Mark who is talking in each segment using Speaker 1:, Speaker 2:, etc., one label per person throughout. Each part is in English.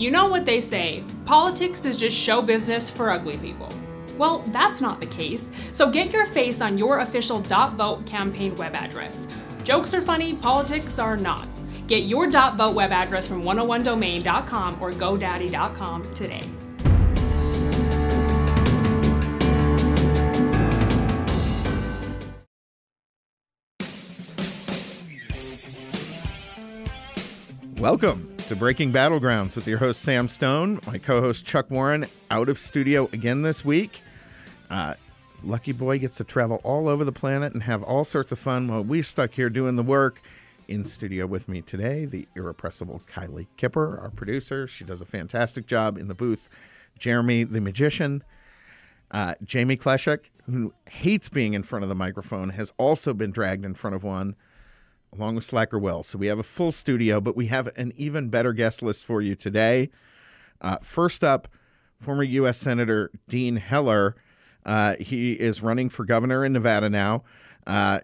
Speaker 1: You know what they say, politics is just show business for ugly people. Well, that's not the case, so get your face on your official .vote campaign web address. Jokes are funny, politics are not. Get your .vote web address from 101domain.com or godaddy.com today.
Speaker 2: Welcome to Breaking Battlegrounds with your host, Sam Stone. My co-host, Chuck Warren, out of studio again this week. Lucky boy gets to travel all over the planet and have all sorts of fun while we're stuck here doing the work. In studio with me today, the irrepressible Kylie Kipper, our producer. She does a fantastic job in the booth. Jeremy, the magician. Jamie Kleshik, who hates being in front of the microphone, has also been dragged in front of one, along with Slacker Will. So we have a full studio, but we have an even better guest list for you today. First up, former U.S. Senator Dean Heller. He is running for governor in Nevada now.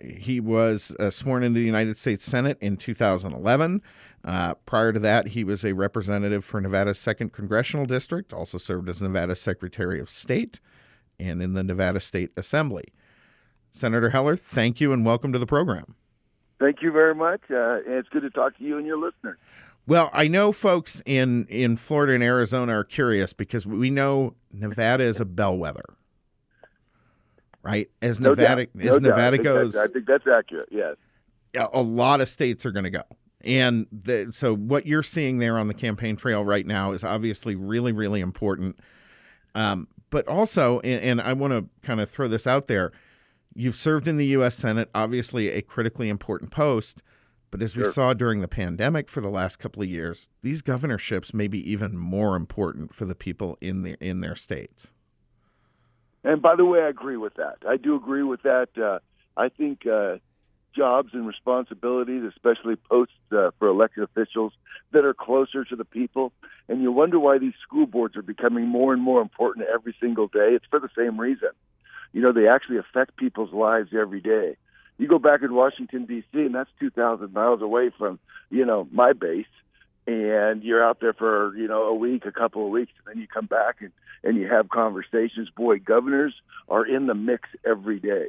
Speaker 2: He was sworn into the United States Senate in 2011. Prior to that, he was a representative for Nevada's 2nd Congressional District, also served as Nevada's Secretary of State and in the Nevada State Assembly. Senator Heller, thank you and welcome to the program.
Speaker 3: Thank you very much. It's good to talk to you and your listeners.
Speaker 2: Well, I know folks in Florida and Arizona are curious because we know Nevada is a bellwether, right? As Nevada goes,
Speaker 3: I think that's accurate. Yes,
Speaker 2: a lot of states are going to go, and so what you're seeing there on the campaign trail right now is obviously really, really important. But also, and I want to kind of throw this out there. You've served in the U.S. Senate, obviously a critically important post, but as we saw during the pandemic for the last couple of years, these governorships may be even more important for the people in their states.
Speaker 3: And by the way, I agree with that. I do agree with that. I think jobs and responsibilities, especially posts for elected officials that are closer to the people, and you wonder why these school boards are becoming more and more important every single day. It's for the same reason. You know, they actually affect people's lives every day. You go back in Washington, D.C., and that's 2,000 miles away from, my base, and you're out there for, a week, a couple of weeks, and then you come back and you have conversations. Boy, governors are in the mix every day.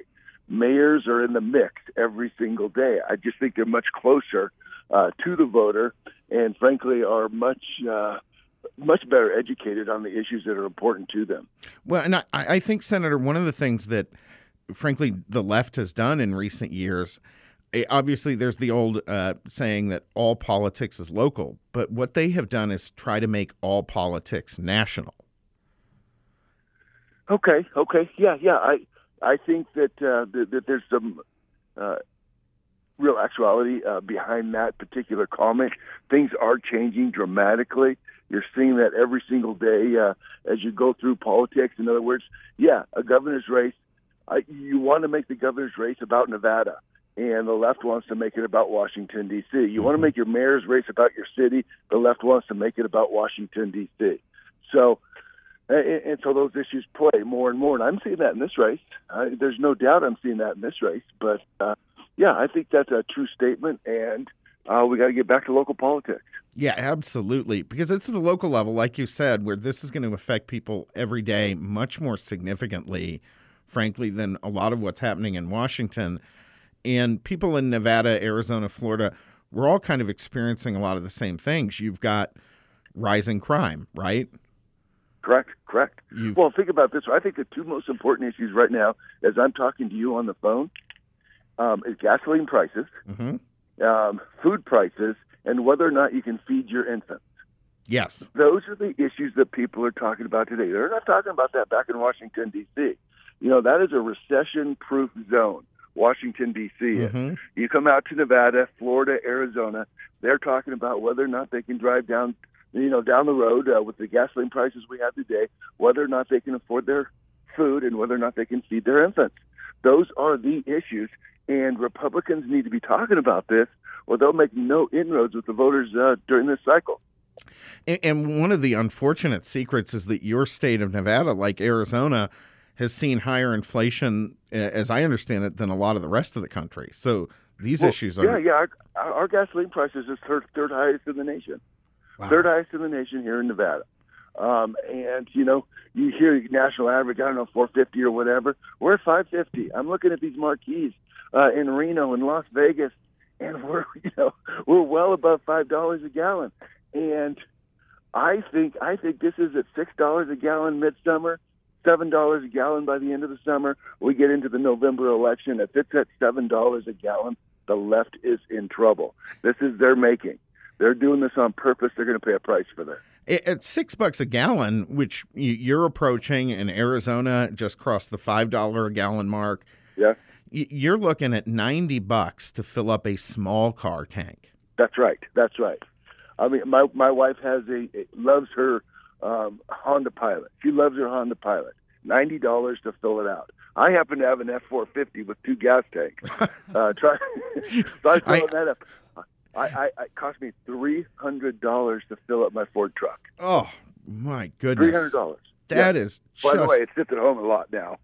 Speaker 3: Mayors are in the mix every single day. I just think they're much closer to the voter and, frankly, are much better educated on the issues that are important to them.
Speaker 2: Well, and I think, Senator, one of the things that, frankly, the left has done in recent years, obviously there's the old saying that all politics is local, but what they have done is try to make all politics national.
Speaker 3: Okay. Yeah. I think that there's some real actuality behind that particular comment. Things are changing dramatically. You're seeing that every single day as you go through politics. In other words, a governor's race, you want to make the governor's race about Nevada, and the left wants to make it about Washington, D.C. You want to make your mayor's race about your city, the left wants to make it about Washington, D.C. So, and so those issues play more and more, and I'm seeing that in this race. There's no doubt I'm seeing that in this race, but I think that's a true statement, and we got to get back to local politics.
Speaker 2: Yeah, absolutely. Because it's the local level, like you said, where this is going to affect people every day much more significantly, frankly, than a lot of what's happening in Washington. And people in Nevada, Arizona, Florida, we're all kind of experiencing a lot of the same things. You've got rising crime, right?
Speaker 3: Correct. Well, think about this. I think the two most important issues right now, as I'm talking to you on the phone, is gasoline prices, food prices, and whether or not you can feed your infants.
Speaker 2: Yes.
Speaker 3: Those are the issues that people are talking about today. They're not talking about that back in Washington, D.C. That is a recession-proof zone, Washington, D.C. is. You come out to Nevada, Florida, Arizona, they're talking about whether or not they can drive down the road with the gasoline prices we have today, whether or not they can afford their food and whether or not they can feed their infants. Those are the issues, and Republicans need to be talking about this, or they'll make no inroads with the voters during this cycle.
Speaker 2: And one of the unfortunate secrets is that your state of Nevada, like Arizona, has seen higher inflation, as I understand it, than a lot of the rest of the country. So these issues are...
Speaker 3: Yeah, our gasoline prices is third highest in the nation.
Speaker 2: Wow.
Speaker 3: Third highest in the nation here in Nevada. And, you hear national average, I don't know, 450 or whatever. We're at 550. I'm looking at these marquees in Reno and Las Vegas, and we're well above $5 a gallon. And I think this is at $6 a gallon midsummer, $7 a gallon by the end of the summer. We get into the November election. If it's at $7 a gallon, the left is in trouble. This is their making. They're doing this on purpose. They're going to pay a price for this.
Speaker 2: At $6 a gallon, which you're approaching, in Arizona just crossed the $5 a gallon mark.
Speaker 3: Yeah.
Speaker 2: You're looking at $90 to fill up a small car tank.
Speaker 3: That's right. I mean, my wife loves her Honda Pilot. She loves her Honda Pilot. $90 to fill it out. I happen to have an F-450 with 2 gas tanks. So I fill that up. It cost me $300 to fill up my Ford truck.
Speaker 2: Oh, my goodness.
Speaker 3: $300.
Speaker 2: That is
Speaker 3: By the way, it sits at home a lot now.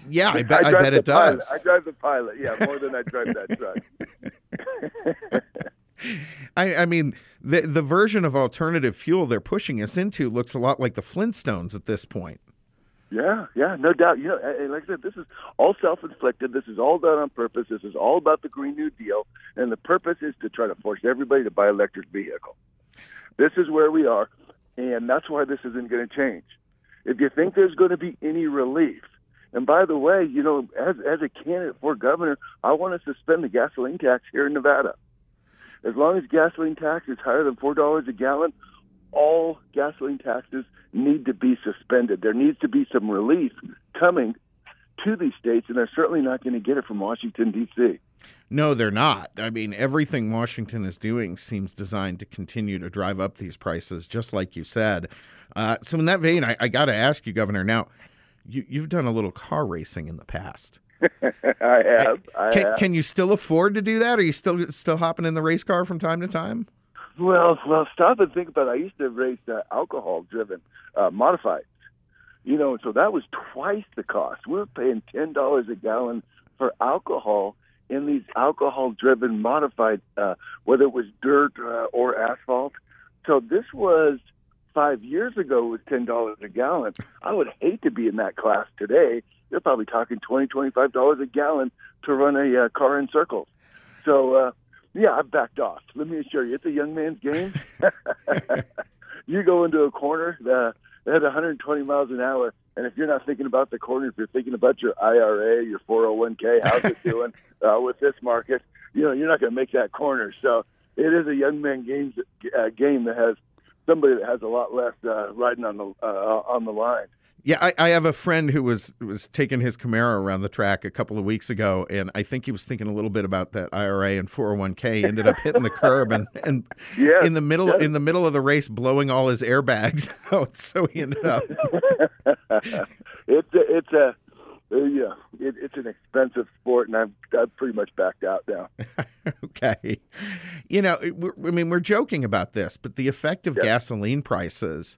Speaker 2: Yeah, I bet it does.
Speaker 3: I drive the Pilot, more than I drive that truck.
Speaker 2: I mean, the version of alternative fuel they're pushing us into looks a lot like the Flintstones at this point.
Speaker 3: Yeah, no doubt. Like I said, this is all self-inflicted. This is all done on purpose. This is all about the Green New Deal, and the purpose is to try to force everybody to buy an electric vehicle. This is where we are, and that's why this isn't going to change. If you think there's going to be any relief, and by the way, as a candidate for governor, I want to suspend the gasoline tax here in Nevada. As long as gasoline tax is higher than $4 a gallon, all gasoline taxes need to be suspended. There needs to be some relief coming to these states, and they're certainly not going to get it from Washington, D.C.
Speaker 2: No, they're not. I mean, everything Washington is doing seems designed to continue to drive up these prices, just like you said. So in that vein, I got to ask you, Governor, now, you've done a little car racing in the past.
Speaker 3: I have.
Speaker 2: Can you still afford to do that? Are you still hopping in the race car from time to time?
Speaker 3: Well, stop and think about it. I used to race alcohol-driven modifieds, and so that was twice the cost. We were paying $10 a gallon for alcohol in these alcohol-driven modified, whether it was dirt or asphalt. So this was 5 years ago. It was $10 a gallon. I would hate to be in that class today. They're probably talking $20, $25 a gallon to run a car in circles. So, I've backed off. Let me assure you, it's a young man's game. You go into a corner at 120 miles an hour, and if you're not thinking about the corner, if you're thinking about your IRA, your 401k, how's it doing with this market, you're not going to make that corner. So it is a young man game that has somebody that has a lot less riding on the line.
Speaker 2: Yeah, I have a friend who was taking his Camaro around the track a couple of weeks ago, and I think he was thinking a little bit about that IRA and 401k. Ended up hitting the curb and
Speaker 3: yes,
Speaker 2: in the middle of the race, blowing all his airbags out. So he ended up.
Speaker 3: It's an expensive sport, and I've pretty much backed out now.
Speaker 2: Okay, we're joking about this, but the effect of gasoline prices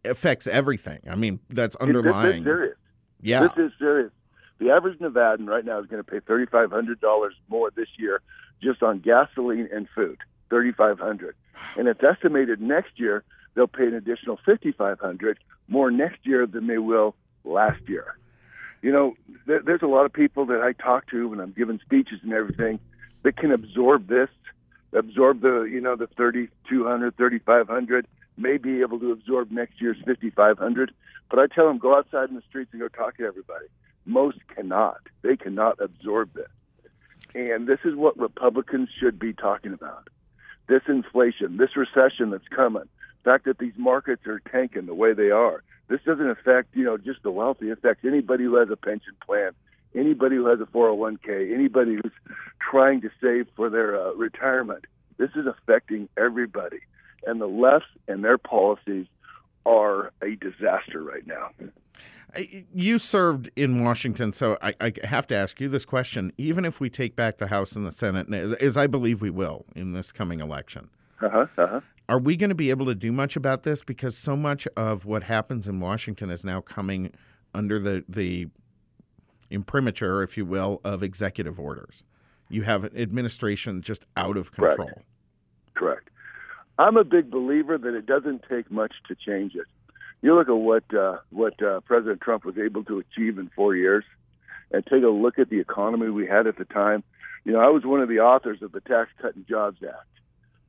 Speaker 2: affects everything. I mean, that's underlying.
Speaker 3: This is serious.
Speaker 2: Yeah.
Speaker 3: This is serious. The average Nevadan right now is going to pay $3,500 more this year just on gasoline and food. $3,500. And it's estimated next year they'll pay an additional $5,500 more next year than they will last year. There's a lot of people that I talk to when I'm giving speeches and everything that can absorb the $3,200, $3,500. May be able to absorb next year's $5,500, but I tell them go outside in the streets and go talk to everybody. Most cannot. They cannot absorb this. And this is what Republicans should be talking about. This inflation, this recession that's coming, the fact that these markets are tanking the way they are. This doesn't affect, just the wealthy. It affects anybody who has a pension plan, anybody who has a 401k, anybody who's trying to save for their retirement. This is affecting everybody. And the left and their policies are a disaster right now.
Speaker 2: You served in Washington, so I have to ask you this question. Even if we take back the House and the Senate, as I believe we will in this coming election, are we going to be able to do much about this? Because so much of what happens in Washington is now coming under the imprimatur, if you will, of executive orders. You have an administration just out of control.
Speaker 3: Correct. I'm a big believer that it doesn't take much to change it. You look at what President Trump was able to achieve in 4 years, and take a look at the economy we had at the time. I was one of the authors of the Tax Cut and Jobs Act.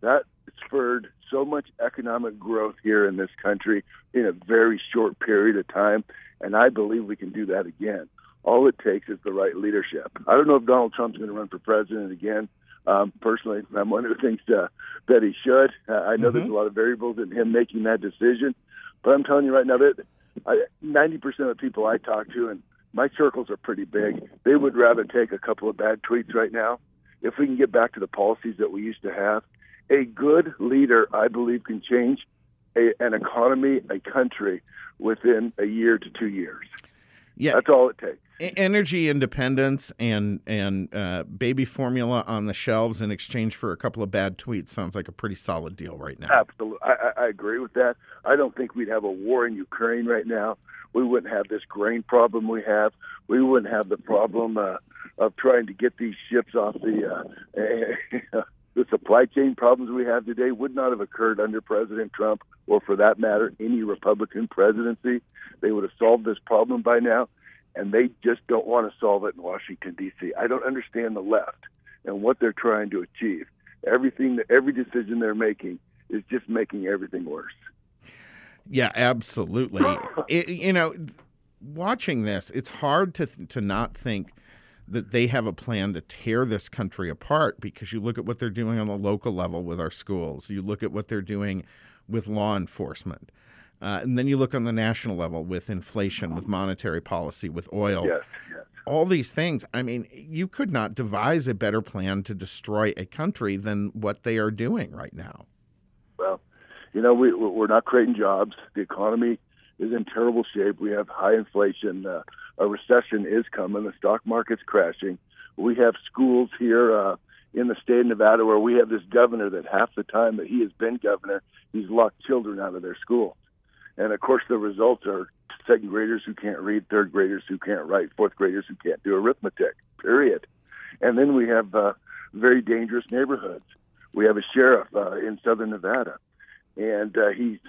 Speaker 3: That spurred so much economic growth here in this country in a very short period of time, and I believe we can do that again. All it takes is the right leadership. I don't know if Donald Trump's going to run for president again. Personally, I'm one who thinks that he should. I know there's a lot of variables in him making that decision, but I'm telling you right now that 90% of the people I talk to, and my circles are pretty big, they would rather take a couple of bad tweets right now. If we can get back to the policies that we used to have, a good leader, I believe, can change an economy, a country, within a year to 2 years. Yeah, that's all it takes.
Speaker 2: Energy independence and baby formula on the shelves in exchange for a couple of bad tweets sounds like a pretty solid deal right now.
Speaker 3: Absolutely. I agree with that. I don't think we'd have a war in Ukraine right now. We wouldn't have this grain problem we have. We wouldn't have the problem of trying to get these ships off the supply chain problems we have today would not have occurred under President Trump, or for that matter, any Republican presidency. They would have solved this problem by now, and they just don't want to solve it in Washington, D.C. I don't understand the left and what they're trying to achieve. Every decision they're making is just making everything worse.
Speaker 2: Yeah, absolutely. Watching this, it's hard to not think that they have a plan to tear this country apart, because you look at what they're doing on the local level with our schools. You look at what they're doing with law enforcement. And then you look on the national level with inflation, with monetary policy, with oil.
Speaker 3: Yes.
Speaker 2: All these things. I mean, you could not devise a better plan to destroy a country than what they are doing right now.
Speaker 3: Well, we're not creating jobs. The economy is in terrible shape. We have high inflation. A recession is coming. The stock market's crashing. We have schools here in the state of Nevada where we have this governor that half the time that he has been governor, he's locked children out of their schools. And, of course, the results are second graders who can't read, third graders who can't write, fourth graders who can't do arithmetic, period. And then we have very dangerous neighborhoods. We have a sheriff in southern Nevada, and he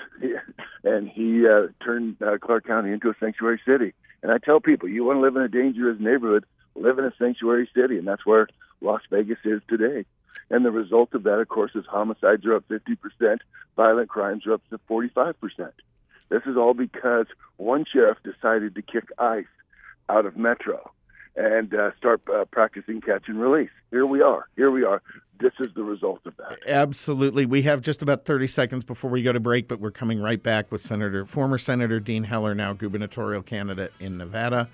Speaker 3: turned Clark County into a sanctuary city. And I tell people, you want to live in a dangerous neighborhood, live in a sanctuary city, and that's where Las Vegas is today. And the result of that, of course, is homicides are up 50%, violent crimes are up to 45%. This is all because one sheriff decided to kick ICE out of Metro and start practicing catch and release. Here we are. This is the result of that.
Speaker 2: Absolutely. We have just about 30 seconds before we go to break, but we're coming right back with former Senator Dean Heller, now gubernatorial candidate in Nevada.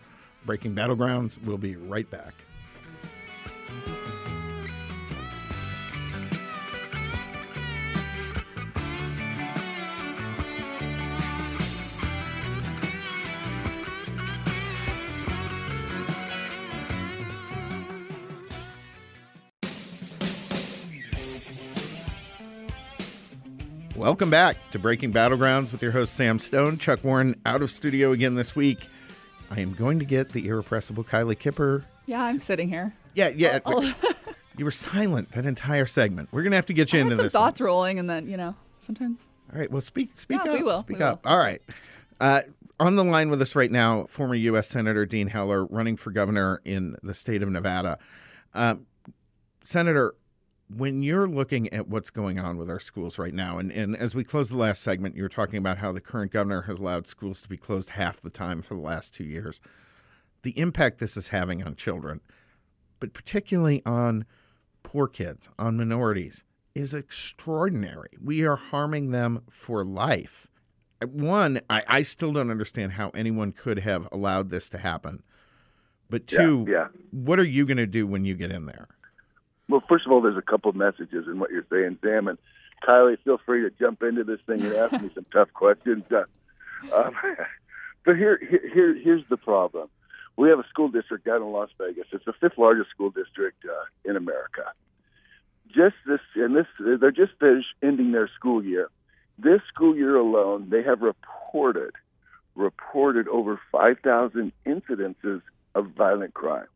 Speaker 2: Breaking Battlegrounds. We'll be right back. Welcome back to Breaking Battlegrounds with your host, Sam Stone. Chuck Warren out of studio again this week. I am going to get the irrepressible Kylie Kipper.
Speaker 4: Yeah, I'm sitting here.
Speaker 2: Yeah. You were silent that entire segment. We're going to have to get you into this.
Speaker 4: Thoughts rolling, and then, sometimes.
Speaker 2: All right. Well, speak up.
Speaker 4: We will.
Speaker 2: Speak up. All right. On the line with us right now, former U.S. Senator Dean Heller, running for governor in the state of Nevada. Senator, when you're looking at what's going on with our schools right now, and as we close the last segment, you were talking about how the current governor has allowed schools to be closed half the time for the last 2 years, the impact this is having on children, but particularly on poor kids, on minorities, is extraordinary. We are harming them for life. One, I still don't understand how anyone could have allowed this to happen. But two, What are you going to do when you get in there?
Speaker 3: Well, first of all, there's a couple of messages in what you're saying, Sam. And Kylie, feel free to jump into this thing and ask me some tough questions. But here's the problem. We have a school district down in Las Vegas. It's the fifth largest school district in America. They're just ending their school year. This school year alone, they have reported over 5,000 incidences of violent crime.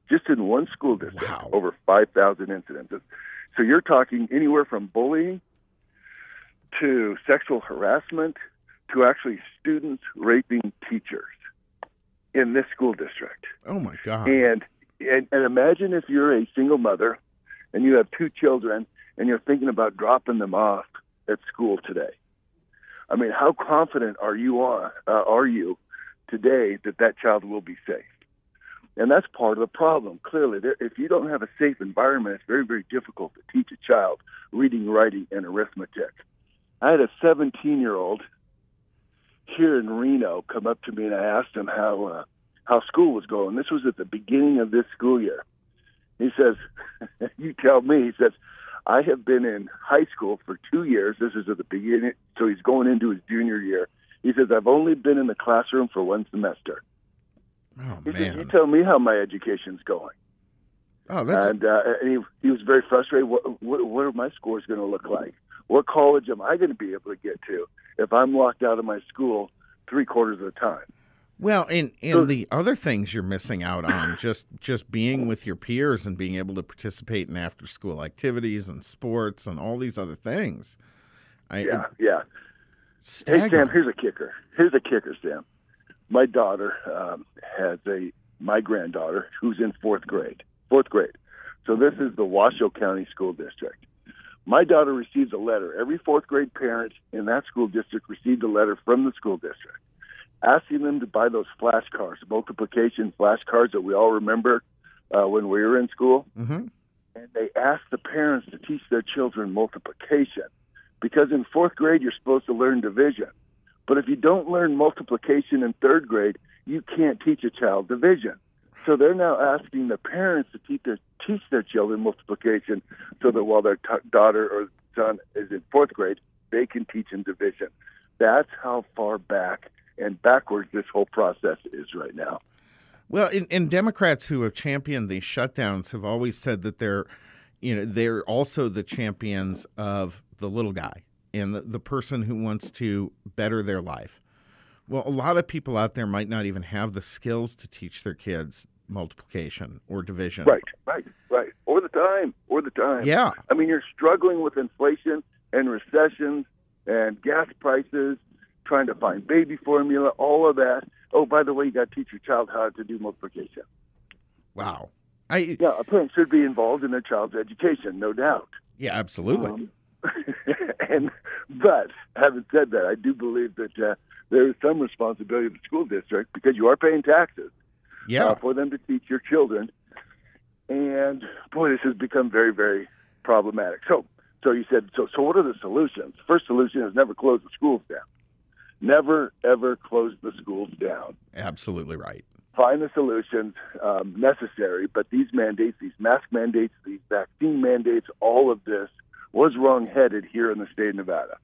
Speaker 3: Just in one school district, Over 5,000 incidences. So you're talking anywhere from bullying to sexual harassment to actually students raping teachers in this school district.
Speaker 2: Oh, my God.
Speaker 3: And imagine if you're a single mother and you have 2 children and you're thinking about dropping them off at school today. I mean, how confident are you today that child will be safe? And that's part of the problem. Clearly, if you don't have a safe environment, it's very, very difficult to teach a child reading, writing, and arithmetic. I had a 17-year-old here in Reno come up to me, and I asked him how school was going. This was at the beginning of this school year. He says, you tell me, he says, I have been in high school for 2 years. This is at the beginning, so he's going into his junior year. He says, I've only been in the classroom for 1 semester.
Speaker 2: Oh,
Speaker 3: He
Speaker 2: man.
Speaker 3: says, you tell me how my education's going.
Speaker 2: Oh, that's...
Speaker 3: And he was very frustrated. What are my scores going to look like? What college am I going to be able to get to if I'm locked out of my school 3/4 of the time?
Speaker 2: Well, and
Speaker 3: So-
Speaker 2: the other things you're missing out on, just being with your peers and being able to participate in after-school activities and sports and all these other things.
Speaker 3: Yeah. Hey,
Speaker 2: Staggering.
Speaker 3: Sam, here's a kicker, Sam. My daughter has my granddaughter who's in 4th grade. So this is the Washoe County School District. My daughter receives a letter. Every 4th grade parent in that school district received a letter from the school district asking them to buy those flashcards, multiplication flashcards that we all remember when we were in school.
Speaker 2: Mm-hmm.
Speaker 3: And they asked the parents to teach their children multiplication because in 4th grade you're supposed to learn division. But if you don't learn multiplication in 3rd grade, you can't teach a child division. So they're now asking the parents to teach their children multiplication so that while their daughter or son is in 4th grade, they can teach them division. That's how far back and backwards this whole process is right now.
Speaker 2: Well, and Democrats who have championed these shutdowns have always said that they're also the champions of the little guy and the person who wants to better their life. Well, a lot of people out there might not even have the skills to teach their kids multiplication or division.
Speaker 3: Right. Or the time.
Speaker 2: Yeah.
Speaker 3: I mean, you're struggling with inflation and recessions and gas prices, trying to find baby formula, all of that. Oh, by the way, you got to teach your child how to do multiplication.
Speaker 2: Wow.
Speaker 3: A parent should be involved in their child's education, no doubt.
Speaker 2: Yeah, absolutely.
Speaker 3: But having said that, I do believe that there is some responsibility of the school district because you are paying taxes for them to teach your children. And boy, this has become very, very problematic. So you said, so what are the solutions? First solution is never close the schools down. Never, ever close the schools down.
Speaker 2: Absolutely right.
Speaker 3: Find the solutions necessary, but these mandates, these mask mandates, these vaccine mandates, all of this was wrong-headed here in the state of Nevada.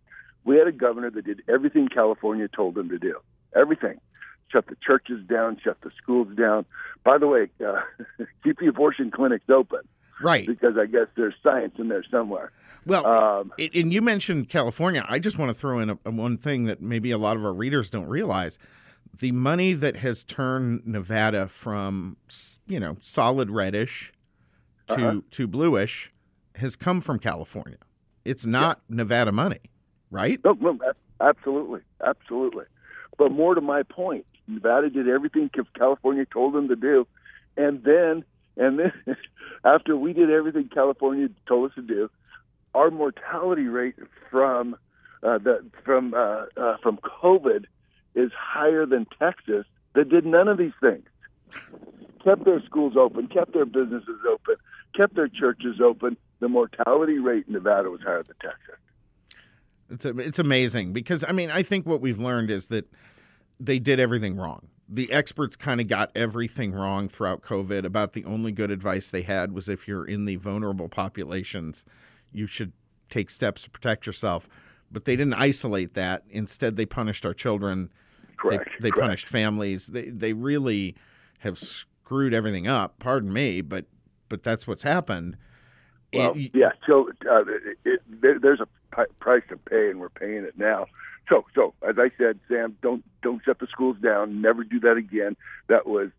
Speaker 3: We had a governor that did everything California told him to do. Everything. Shut the churches down, shut the schools down. By the way, keep the abortion clinics open.
Speaker 2: Right.
Speaker 3: Because I guess there's science in there somewhere.
Speaker 2: Well, and you mentioned California. I just want to throw in one thing that maybe a lot of our readers don't realize. The money that has turned Nevada from, solid reddish to bluish has come from California. It's not Nevada money, right?
Speaker 3: No, absolutely. But more to my point, Nevada did everything California told them to do. And then after we did everything California told us to do, our mortality rate from COVID is higher than Texas that did none of these things. Kept their schools open, kept their businesses open, kept their churches open. The mortality rate in Nevada was higher than Texas.
Speaker 2: It's amazing because, I think what we've learned is that they did everything wrong. The experts kind of got everything wrong throughout COVID. About the only good advice they had was if you're in the vulnerable populations, you should take steps to protect yourself. But they didn't isolate that. Instead, they punished our children.
Speaker 3: Correct.
Speaker 2: They punished families. They really have screwed everything up. Pardon me, but that's what's happened.
Speaker 3: Well, So there's a price to pay, and we're paying it now. So as I said, Sam, don't shut the schools down. Never do that again. That was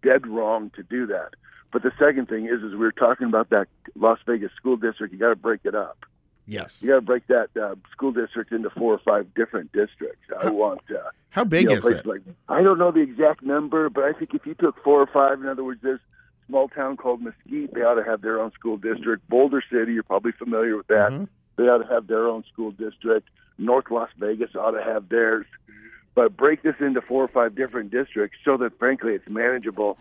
Speaker 3: dead wrong to do that. But the second thing is we were talking about that Las Vegas school district. You got to break it up.
Speaker 2: Yes.
Speaker 3: You got to break that school district into 4 or 5 different districts. I want.
Speaker 2: How big is it?
Speaker 3: I don't know the exact number, but I think if you took 4 or 5, in other words, there's a small town called Mesquite. They ought to have their own school district. Boulder City, you're probably familiar with that.
Speaker 2: Mm-hmm.
Speaker 3: They ought to have their own school district. North Las Vegas ought to have theirs. But break this into 4 or 5 different districts so that, frankly, it's manageable,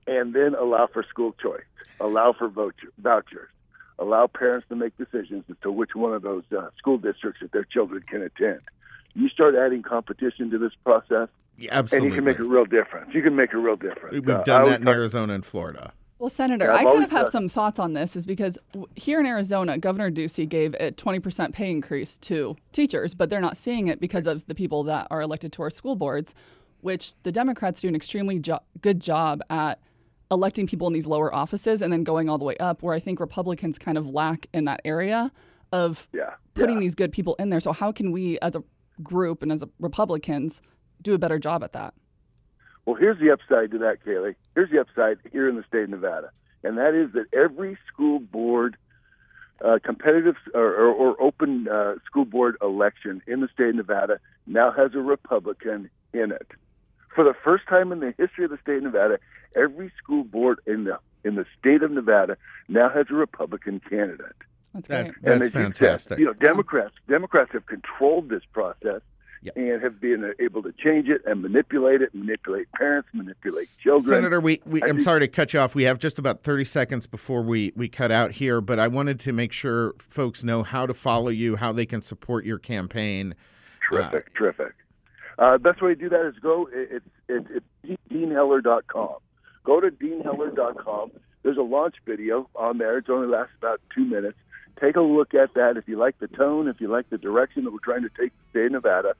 Speaker 3: and then allow for school choice, allow for vouchers, allow parents to make decisions as to which one of those school districts that their children can attend. You start adding competition to this process,
Speaker 2: Absolutely.
Speaker 3: and you can make a real difference. You can make a real difference.
Speaker 2: We've done that in Arizona and Florida.
Speaker 4: Well, Senator, I kind of have some thoughts on this is because here in Arizona, Governor Ducey gave a 20% pay increase to teachers, but they're not seeing it because of the people that are elected to our school boards, which the Democrats do an extremely good job at electing people in these lower offices and then going all the way up, where I think Republicans kind of lack in that area of putting these good people in there. So how can we as a group and as Republicans do a better job at that?
Speaker 3: Well, here's the upside to that, Kaylee. Here's the upside here in the state of Nevada, and that is that every school board competitive or open school board election in the state of Nevada now has a Republican in it. For the first time in the history of the state of Nevada, every school board in the state of Nevada now has a Republican candidate.
Speaker 4: That's great.
Speaker 2: That's fantastic.
Speaker 3: Said, Democrats have controlled this process. Yep. And have been able to change it and manipulate parents, manipulate children.
Speaker 2: Senator, I'm sorry to cut you off. We have just about 30 seconds before we cut out here, but I wanted to make sure folks know how to follow you, how they can support your campaign.
Speaker 3: Terrific. Best way to do that is it's deanheller.com. Go to deanheller.com. There's a launch video on there. It only lasts about 2 minutes. Take a look at that. If you like the tone, if you like the direction that we're trying to take the state of Nevada,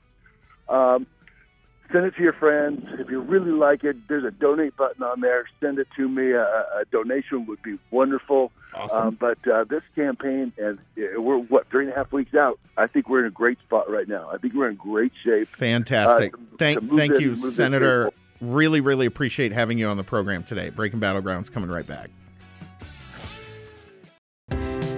Speaker 3: send it to your friends. If you really like it, there's a donate button on there. Send it to me. A donation would be wonderful.
Speaker 2: Awesome.
Speaker 3: But this campaign, and we're 3.5 weeks out. I think we're in a great spot right now. I think we're in great shape.
Speaker 2: Fantastic. Thank you, Senator. Really, really appreciate having you on the program today. Breaking Battlegrounds coming right back.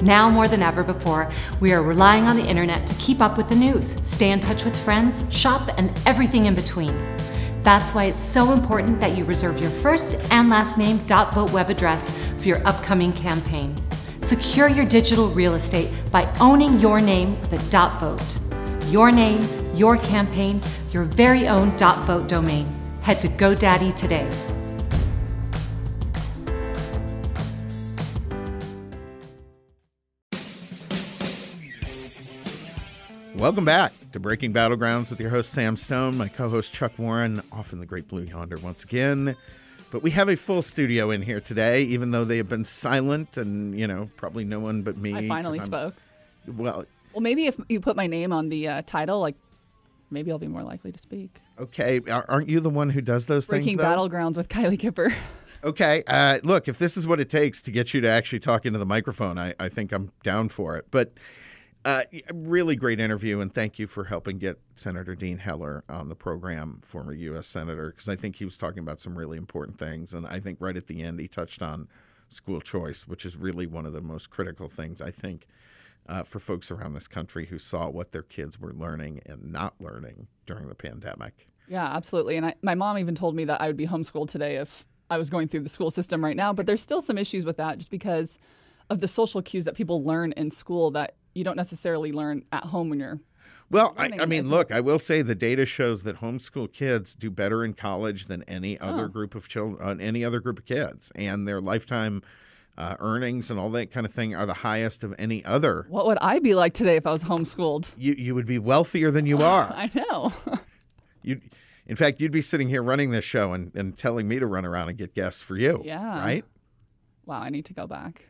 Speaker 5: Now more than ever before, we are relying on the internet to keep up with the news, stay in touch with friends, shop, and everything in between. That's why it's so important that you reserve your first and last name .vote web address for your upcoming campaign. Secure your digital real estate by owning your name with a .vote. Your name, your campaign, your very own .vote domain. Head to GoDaddy today.
Speaker 2: Welcome back to Breaking Battlegrounds with your host, Sam Stone, my co-host, Chuck Warren, off in the great blue yonder once again. But we have a full studio in here today, even though they have been silent and, probably no one but me.
Speaker 4: I finally spoke.
Speaker 2: Well,
Speaker 4: maybe if you put my name on the title, maybe I'll be more likely to speak.
Speaker 2: Okay. Aren't you the one who does those things,
Speaker 4: Breaking Battlegrounds with Kylie Kipper.
Speaker 2: Okay. Look, if this is what it takes to get you to actually talk into the microphone, I think I'm down for it. But really great interview, and thank you for helping get Senator Dean Heller on the program, former U.S. Senator, because I think he was talking about some really important things. And I think right at the end he touched on school choice, which is really one of the most critical things, I think, for folks around this country who saw what their kids were learning and not learning during the pandemic.
Speaker 4: Yeah, absolutely. And my mom even told me that I would be homeschooled today if I was going through the school system right now. But there's still some issues with that just because of the social cues that people learn in school that you don't necessarily learn at home when you're
Speaker 2: Well, I mean, look, I will say the data shows that homeschool kids do better in college than any other group of children, any other group of kids, and their lifetime earnings and all that kind of thing are the highest of any other.
Speaker 4: What would I be like today if I was homeschooled?
Speaker 2: You would be wealthier than you are.
Speaker 4: I know.
Speaker 2: In fact, you'd be sitting here running this show and telling me to run around and get guests for you.
Speaker 4: Yeah.
Speaker 2: Right?
Speaker 4: Wow, I need to go back.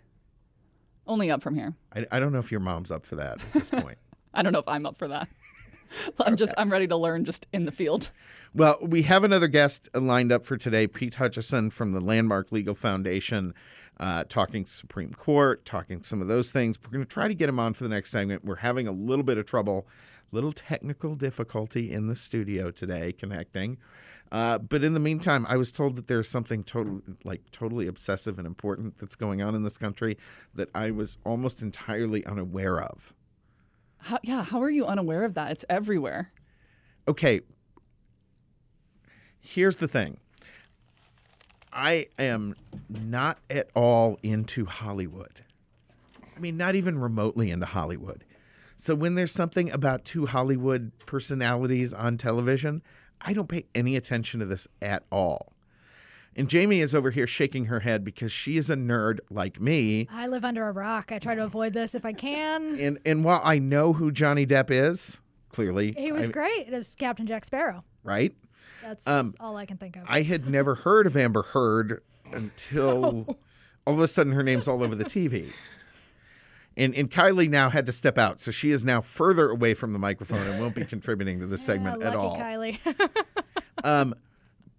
Speaker 4: Only up from here.
Speaker 2: I don't know if your mom's up for that at this point.
Speaker 4: I don't know if I'm up for that. I'm ready to learn just in the field.
Speaker 2: Well, we have another guest lined up for today, Pete Hutchison from the Landmark Legal Foundation, talking Supreme Court, talking some of those things. We're going to try to get him on for the next segment. We're having a little bit of trouble, little technical difficulty in the studio today connecting. But in the meantime, I was told that there's something totally obsessive and important that's going on in this country that I was almost entirely unaware of.
Speaker 4: How are you unaware of that? It's everywhere.
Speaker 2: Okay. Here's the thing. I am not at all into Hollywood. I mean, not even remotely into Hollywood. So when there's something about two Hollywood personalities on television, I don't pay any attention to this at all. And Jamie is over here shaking her head because she is a nerd like me.
Speaker 6: I live under a rock. I try to avoid this if I can.
Speaker 2: And while I know who Johnny Depp is, clearly.
Speaker 6: He was great as Captain Jack Sparrow.
Speaker 2: Right?
Speaker 6: That's all I can think of.
Speaker 2: I had never heard of Amber Heard until all of a sudden her name's all over the TV. And Kylie now had to step out, so she is now further away from the microphone and won't be contributing to this segment at all.
Speaker 6: Kylie.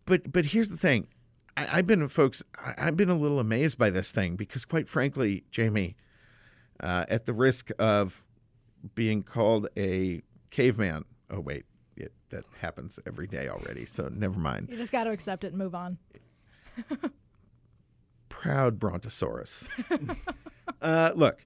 Speaker 2: But here's the thing. I've been a little amazed by this thing because, quite frankly, Jamie, at the risk of being called a caveman. Oh, wait. That happens every day already, so never mind.
Speaker 6: You just got to accept it and move on.
Speaker 2: Proud Brontosaurus. Look,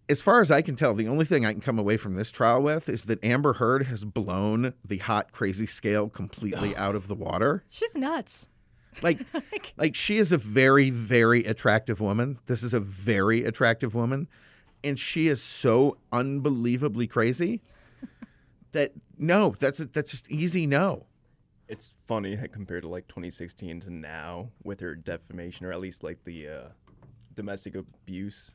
Speaker 2: as far as I can tell, the only thing I can come away from this trial with is that Amber Heard has blown the hot, crazy scale completely out of the water.
Speaker 6: She's nuts.
Speaker 2: Like she is a very, very attractive woman. This is a very attractive woman. And she is so unbelievably crazy that no, that's just easy no.
Speaker 7: It's funny compared to like 2016 to now with her defamation, or at least like the domestic abuse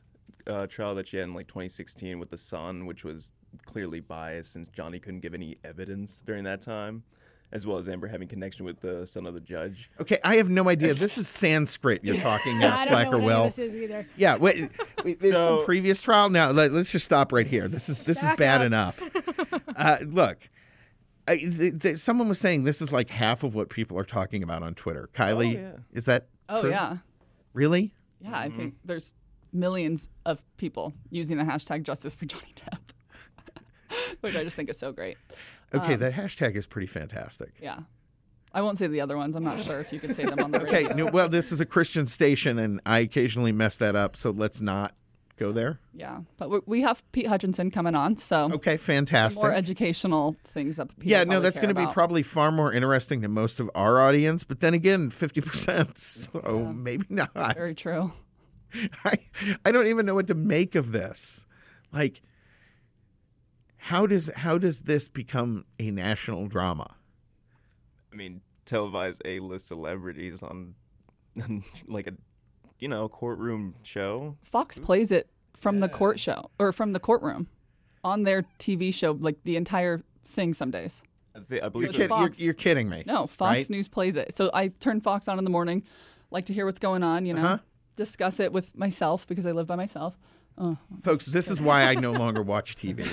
Speaker 7: trial that she had in like 2016 with the son, which was clearly biased since Johnny couldn't give any evidence during that time, as well as Amber having connection with the son of the judge.
Speaker 2: Okay, I have no idea. This is Sanskrit you're talking now,
Speaker 6: I
Speaker 2: Slacker
Speaker 6: don't know what
Speaker 2: Will.
Speaker 6: any of this is either.
Speaker 2: Yeah, wait, there's some previous trial. Now, let's just stop right here. This is bad enough. Look, someone was saying this is like half of what people are talking about on Twitter. Kylie, is that true?
Speaker 4: Oh, yeah.
Speaker 2: Really?
Speaker 4: Yeah, I think there's millions of people using the hashtag Justice for Johnny Depp, which I just think is so great.
Speaker 2: Okay, that hashtag is pretty fantastic.
Speaker 4: Yeah. I won't say the other ones. I'm not sure if you can say them on the radio.
Speaker 2: Okay, well, this is a Christian station, and I occasionally mess that up, so let's not go there.
Speaker 4: Yeah, but we have Pete Hutchison coming on, so
Speaker 2: okay, fantastic.
Speaker 4: More educational things that people
Speaker 2: that's going to be probably far more interesting to most of our audience, but then again, 50%, so maybe not.
Speaker 4: Very true.
Speaker 2: I don't even know what to make of this. Like, how does this become a national drama?
Speaker 7: I mean, televised A-list celebrities on like a courtroom show.
Speaker 4: Fox plays it from the court show or from the courtroom on their TV show, like the entire thing some days.
Speaker 7: I believe
Speaker 2: you're kidding me.
Speaker 4: No, Fox News plays it. So I turn Fox on in the morning, like to hear what's going on, discuss it with myself because I live by myself. Oh,
Speaker 2: folks, this is why I no longer watch TV.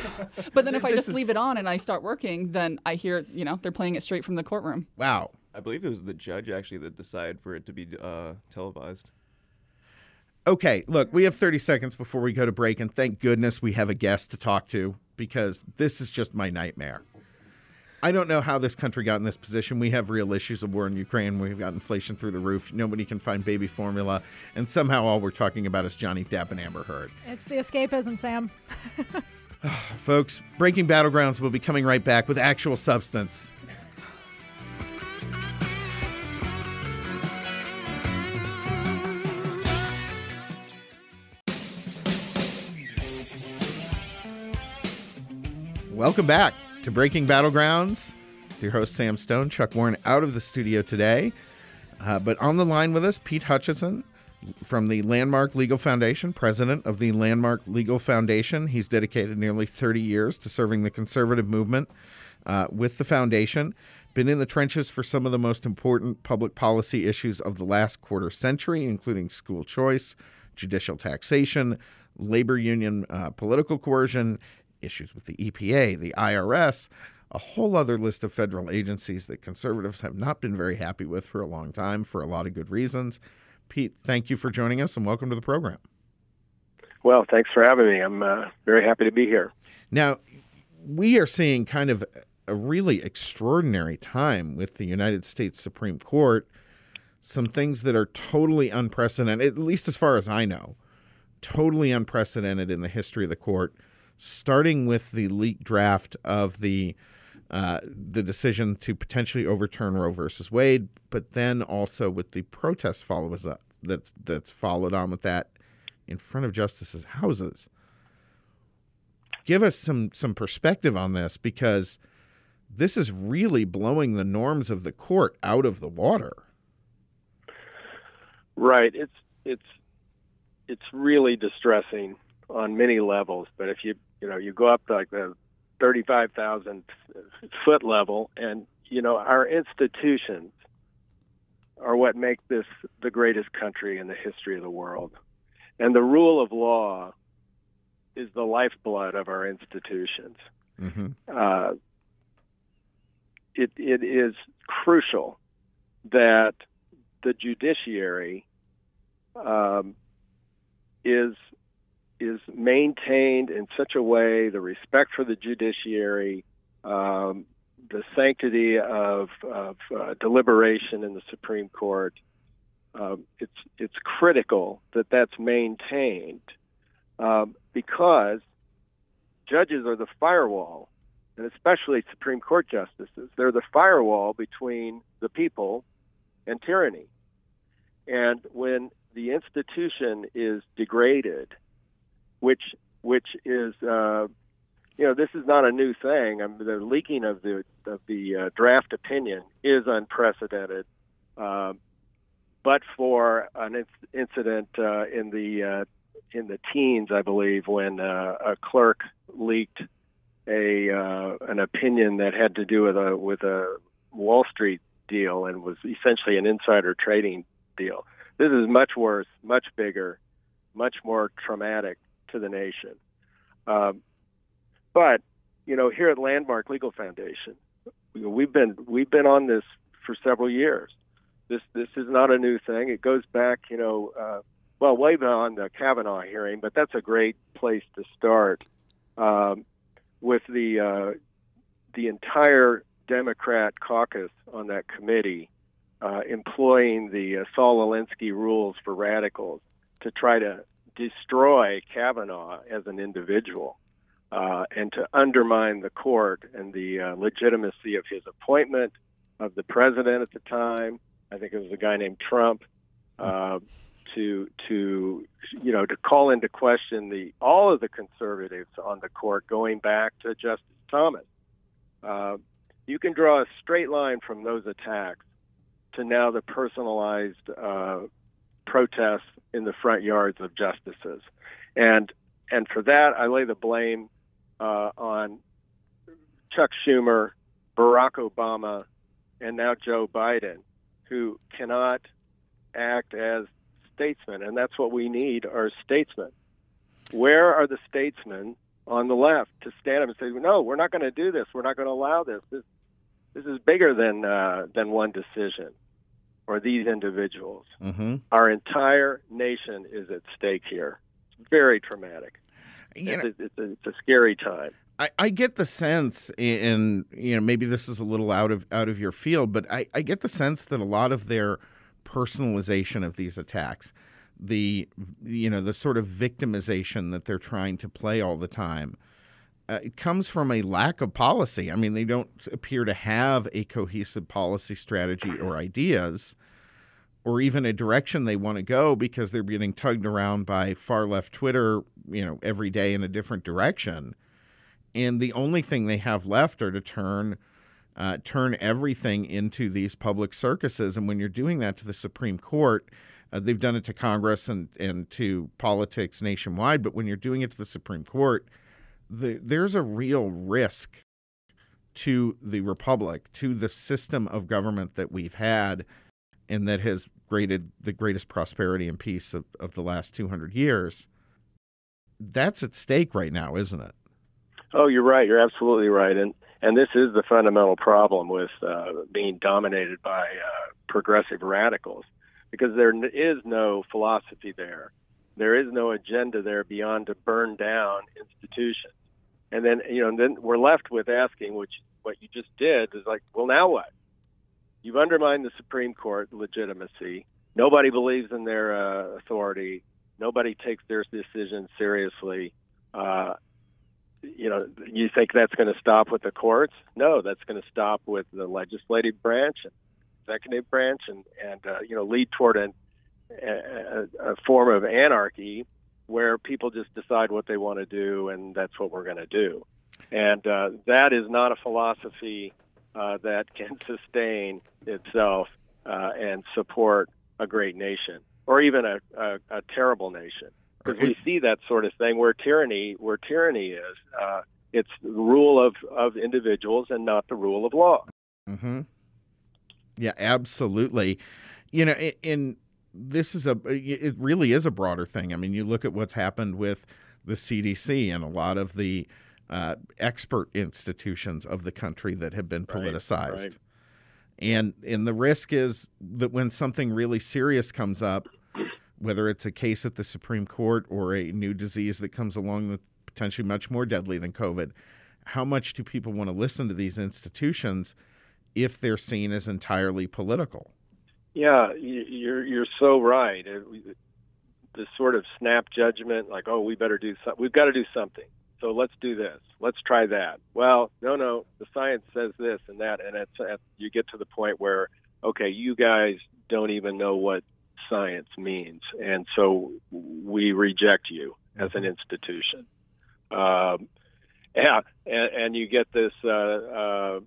Speaker 4: But then if I just leave it on and I start working, then I hear, they're playing it straight from the courtroom.
Speaker 2: Wow.
Speaker 7: I believe it was the judge actually that decided for it to be televised.
Speaker 2: Okay, look, we have 30 seconds before we go to break, and thank goodness we have a guest to talk to because this is just my nightmare. I don't know how this country got in this position. We have real issues of war in Ukraine. We've got inflation through the roof. Nobody can find baby formula. And somehow all we're talking about is Johnny Depp and Amber Heard.
Speaker 6: It's the escapism, Sam.
Speaker 2: Folks, Breaking Battlegrounds will be coming right back with actual substance. Welcome back to Breaking Battlegrounds. Your host, Sam Stone. Chuck Warren out of the studio today. But on the line with us, Pete Hutchison from the Landmark Legal Foundation, president of the Landmark Legal Foundation. He's dedicated nearly 30 years to serving the conservative movement with the foundation. Been in the trenches for some of the most important public policy issues of the last quarter century, including school choice, judicial taxation, labor union political coercion, issues with the EPA, the IRS, a whole other list of federal agencies that conservatives have not been very happy with for a long time for a lot of good reasons. Pete, thank you for joining us and welcome to the program.
Speaker 8: Well, thanks for having me. I'm very happy to be here.
Speaker 2: Now, we are seeing kind of a really extraordinary time with the United States Supreme Court, some things that are totally unprecedented, at least as far as I know, totally unprecedented in the history of the court. starting with the leaked draft of the decision to potentially overturn Roe versus Wade, but then also with the protest follows up that's followed on with that in front of justices' houses. Give us some perspective on this, because this is really blowing the norms of the court out of the water.
Speaker 8: Right. It's really distressing on many levels. But if you go up to like the 35,000 foot level, and our institutions are what make this the greatest country in the history of the world, and the rule of law is the lifeblood of our institutions. Mm-hmm. It is crucial that the judiciary is maintained in such a way, the respect for the judiciary, the sanctity of deliberation in the Supreme Court. It's critical that that's maintained, because judges are the firewall, and especially Supreme Court justices. They're the firewall between the people and tyranny. And when the institution is degraded, which is this is not a new thing. The leaking of the draft opinion is unprecedented, but for an incident in the teens, I believe, when a clerk leaked an opinion that had to do with a Wall Street deal and was essentially an insider trading deal. This is much worse, much bigger, much more traumatic to the nation. But here at Landmark Legal Foundation, we've been on this for several years. This is not a new thing. It goes back, way beyond the Kavanaugh hearing, but that's a great place to start. With the entire Democrat caucus on that committee employing the Saul Alinsky rules for radicals to try to destroy Kavanaugh as an individual and to undermine the court and the legitimacy of his appointment, of the president at the time. I think it was a guy named Trump. To call into question all of the conservatives on the court, going back to Justice Thomas. You can draw a straight line from those attacks to now the personalized protests in the front yards of justices, and for that I lay the blame on Chuck Schumer, Barack Obama, and now Joe Biden, who cannot act as statesmen, and that's what we need, are statesmen. Where are the statesmen on the left to stand up and say, no, we're not going to do this, we're not going to allow this. This is bigger than one decision or these individuals. Mm-hmm. Our entire nation is at stake here. It's very traumatic. It's a scary time.
Speaker 2: I get the sense, and maybe this is a little out of your field, but I get the sense that a lot of their personalization of these attacks, the sort of victimization that they're trying to play all the time, it comes from a lack of policy. I mean, they don't appear to have a cohesive policy strategy or ideas, or even a direction they want to go, because they're getting tugged around by far left Twitter, every day in a different direction. And the only thing they have left are to turn everything into these public circuses. And when you're doing that to the Supreme Court, they've done it to Congress and to politics nationwide. But when you're doing it to the Supreme Court, there's a real risk to the republic, to the system of government that we've had and that has created the greatest prosperity and peace of the last 200 years. That's at stake right now, isn't it?
Speaker 8: Oh, you're right. You're absolutely right. And this is the fundamental problem with being dominated by progressive radicals, because there is no philosophy there. There is no agenda there beyond to burn down institutions. And then, then we're left with asking, what you just did is like, well, now what? You've undermined the Supreme Court legitimacy. Nobody believes in their authority. Nobody takes their decisions seriously. you think that's going to stop with the courts? No, that's going to stop with the legislative branch and executive branch, and lead toward a form of anarchy where people just decide what they want to do, and that's what we're going to do. And that is not a philosophy that can sustain itself and support a great nation, or even a terrible nation. Because we see that sort of thing where tyranny is. It's the rule of individuals and not the rule of law.
Speaker 2: Mm-hmm. Yeah, absolutely. It really is a broader thing. I mean, you look at what's happened with the CDC and a lot of the expert institutions of the country that have been politicized. Right. And the risk is that when something really serious comes up, whether it's a case at the Supreme Court or a new disease that comes along that's potentially much more deadly than COVID, how much do people want to listen to these institutions if they're seen as entirely political?
Speaker 8: Yeah, you're so right. This sort of snap judgment, like, oh, we've got to do something. So let's do this. Let's try that. Well, no, the science says this and that, and you get to the point where, okay, you guys don't even know what science means, and so we reject you as an institution. And you get this, the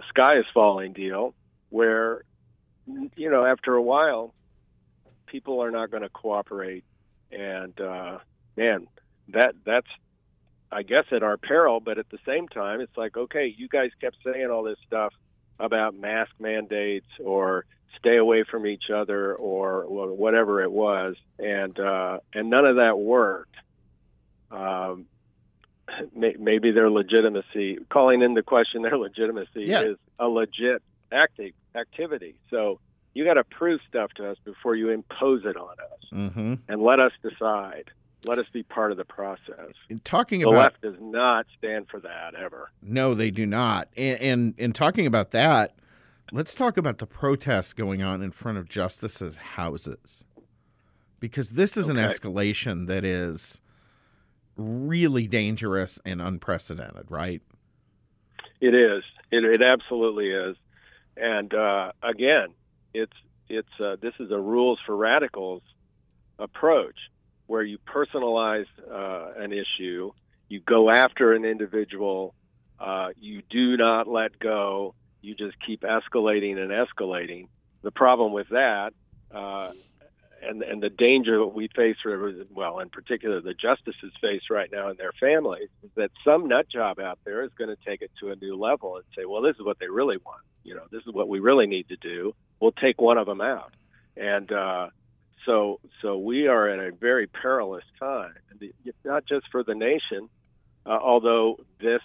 Speaker 8: sky is falling deal, where, after a while, people are not going to cooperate, and that's, I guess, at our peril. But at the same time, it's like, okay, you guys kept saying all this stuff about mask mandates or stay away from each other or whatever it was, and none of that worked. Maybe their legitimacy, calling into question their legitimacy, is a legit activity. So you got to prove stuff to us before you impose it on us, and let us decide. Let us be part of the process. The left does not stand for that ever.
Speaker 2: No, they do not. And talking about that, let's talk about the protests going on in front of justices' houses, because this is an escalation that is really dangerous and unprecedented, right?
Speaker 8: It is. It absolutely is. And again, this is a rules for radicals approach, where you personalize an issue, you go after an individual, you do not let go, you just keep escalating and escalating. The problem with that, and the danger that we face, in particular the justices face right now and their families, is that some nut job out there is going to take it to a new level and say, well, this is what they really want. This is what we really need to do. We'll take one of them out. And so we are in a very perilous time, not just for the nation, although this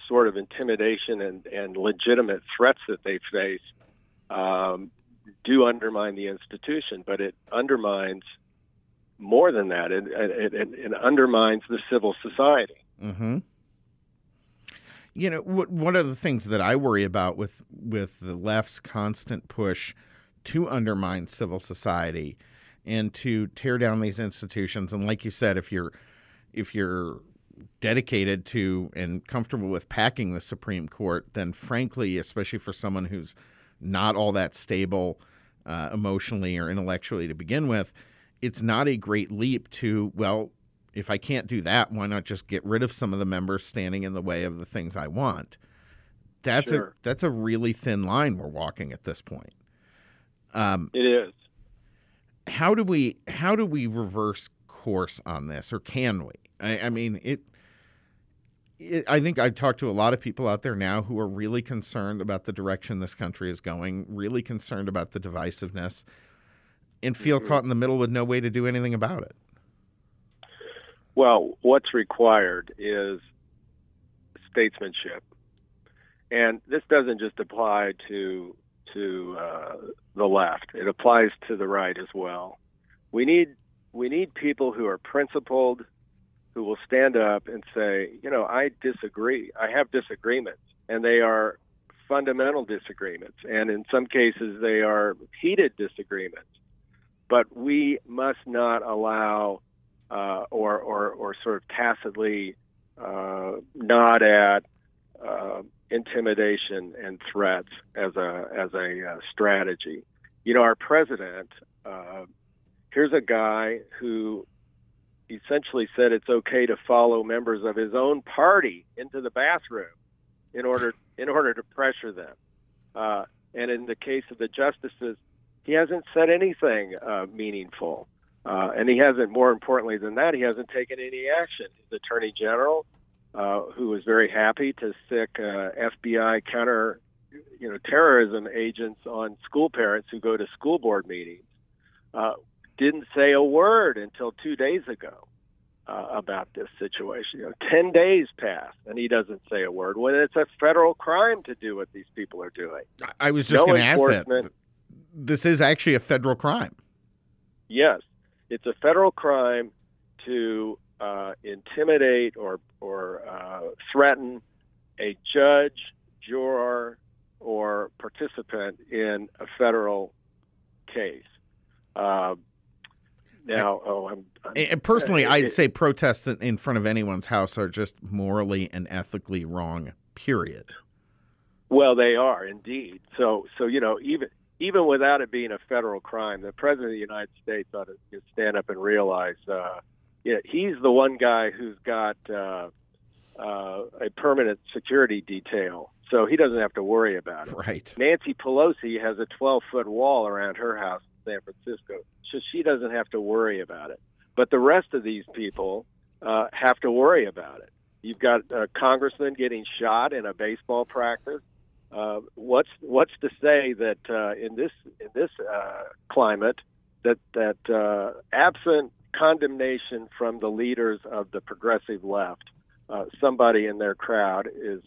Speaker 8: sort of intimidation and legitimate threats that they face do undermine the institution, but it undermines more than that. It undermines the civil society.
Speaker 2: Mm-hmm. One of the things that I worry about with the left's constant push to undermine civil society and to tear down these institutions, and like you said, if you're dedicated to and comfortable with packing the Supreme Court, then frankly, especially for someone who's not all that stable emotionally or intellectually to begin with, it's not a great leap to, well, if I can't do that, why not just get rid of some of the members standing in the way of the things I want? That's a really thin line we're walking at this point.
Speaker 8: It is.
Speaker 2: How do we reverse course on this, or can we? I think I talked to a lot of people out there now who are really concerned about the direction this country is going, really concerned about the divisiveness, and feel caught in the middle with no way to do anything about it.
Speaker 8: Well, what's required is statesmanship, and this doesn't just apply to the left; it applies to the right as well. We need people who are principled, who will stand up and say, I disagree. I have disagreements, and they are fundamental disagreements, and in some cases they are heated disagreements. But we must not allow or sort of tacitly nod at intimidation and threats as a strategy. You know, our president, here's a guy who essentially said it's okay to follow members of his own party into the bathroom in order to pressure them. And in the case of the justices, he hasn't said anything meaningful. And he hasn't, more importantly than that, he hasn't taken any action. His attorney general, who was very happy to sic FBI terrorism agents on school parents who go to school board meetings, didn't say a word until 2 days ago about this situation. 10 days passed, and he doesn't say a word when it's a federal crime to do what these people are doing.
Speaker 2: I was just going to ask that. This is actually a federal crime.
Speaker 8: Yes, it's a federal crime to intimidate or threaten a judge, juror, or participant in a federal case.
Speaker 2: Personally, I'd say protests in front of anyone's house are just morally and ethically wrong, period.
Speaker 8: Well, they are indeed. So even without it being a federal crime, the President of the United States ought to stand up and realize he's the one guy who's got a permanent security detail, so he doesn't have to worry about it.
Speaker 2: Right.
Speaker 8: Nancy Pelosi has a 12-foot wall around her house in San Francisco, so she doesn't have to worry about it. But the rest of these people have to worry about it. You've got a congressman getting shot in a baseball practice. What's to say that in this climate that absent condemnation from the leaders of the progressive left, somebody in their crowd is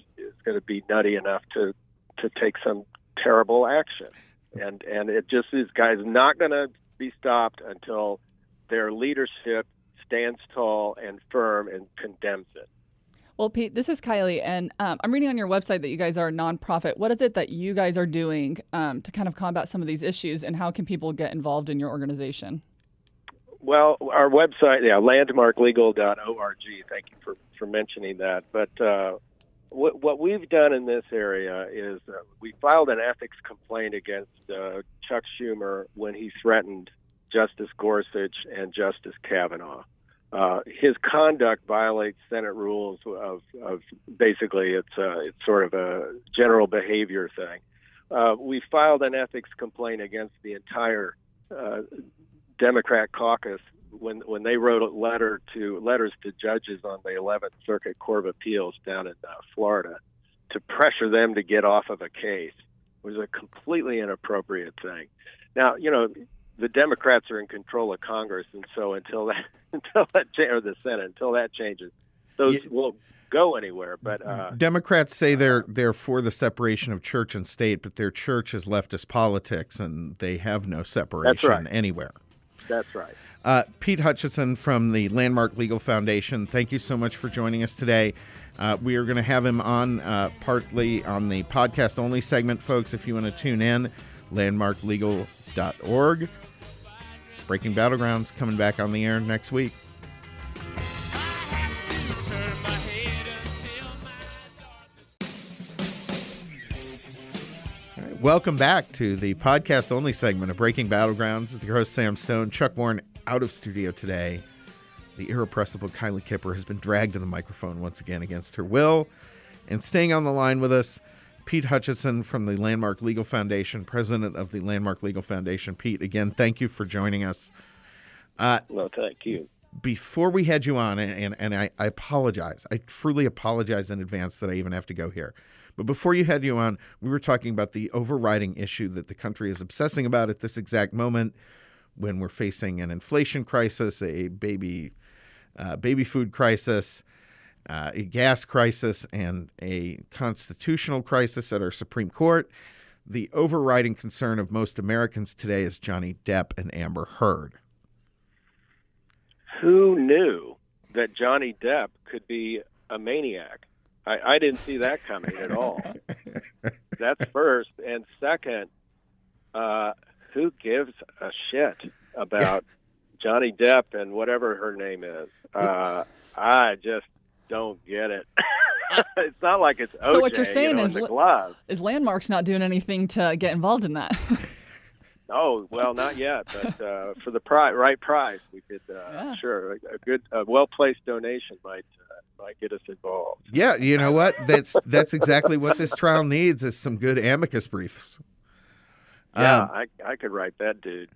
Speaker 8: going to be nutty enough to take some terrible action, and it just is, guys, not going to be stopped until their leadership stands tall and firm and condemns it.
Speaker 4: Well, Pete, this is Kylie, and I'm reading on your website that you guys are a nonprofit. What is it that you guys are doing to kind of combat some of these issues, and how can people get involved in your organization? Well,
Speaker 8: our website, landmarklegal.org. Thank you for mentioning that. But what we've done in this area is we filed an ethics complaint against Chuck Schumer when he threatened Justice Gorsuch and Justice Kavanaugh. His conduct violates Senate rules of basically it's sort of a general behavior thing. We filed an ethics complaint against the entire Democrat caucus when they wrote letters to judges on the 11th Circuit Court of Appeals down in Florida to pressure them to get off of a case. It was a completely inappropriate thing. Now, the Democrats are in control of Congress, and so until that or the Senate, until that changes, those won't go anywhere. But
Speaker 2: Democrats say they're for the separation of church and state, but their church is leftist politics, and they have no separation anywhere.
Speaker 8: That's right.
Speaker 2: Pete Hutchison from the Landmark Legal Foundation, thank you so much for joining us today. We are going to have him on partly on the podcast-only segment, folks, if you want to tune in, landmarklegal.org. Breaking Battlegrounds coming back on the air next week. All right, welcome back to the podcast-only segment of Breaking Battlegrounds with your host, Sam Stone. Chuck Warren out of studio today. The irrepressible Kylie Kipper has been dragged to the microphone once again against her will. And staying on the line with us, Pete Hutchison from the Landmark Legal Foundation, president of the Landmark Legal Foundation. Pete, again, thank you for joining us.
Speaker 8: Well, thank you.
Speaker 2: Before we had you on, and I apologize. I truly apologize in advance that I even have to go here. But before you had you on, we were talking about the overriding issue that the country is obsessing about at this exact moment when we're facing an inflation crisis, a baby food crisis, a gas crisis, and a constitutional crisis at our Supreme Court. The overriding concern of most Americans today is Johnny Depp and Amber Heard.
Speaker 8: Who knew that Johnny Depp could be a maniac? I didn't see that coming at all. That's first. And second, who gives a shit about Johnny Depp and whatever her name is. I just don't get it. It's not like it's OJ,
Speaker 4: so what you're saying
Speaker 8: in the glove.
Speaker 4: Is Landmark's not doing anything to get involved in that?
Speaker 8: Oh, well, not yet, but for the right price, we could, sure, a well-placed donation might get us involved.
Speaker 2: Yeah, you know what? That's exactly what this trial needs, is some good amicus briefs.
Speaker 8: Yeah, I could write that, dude.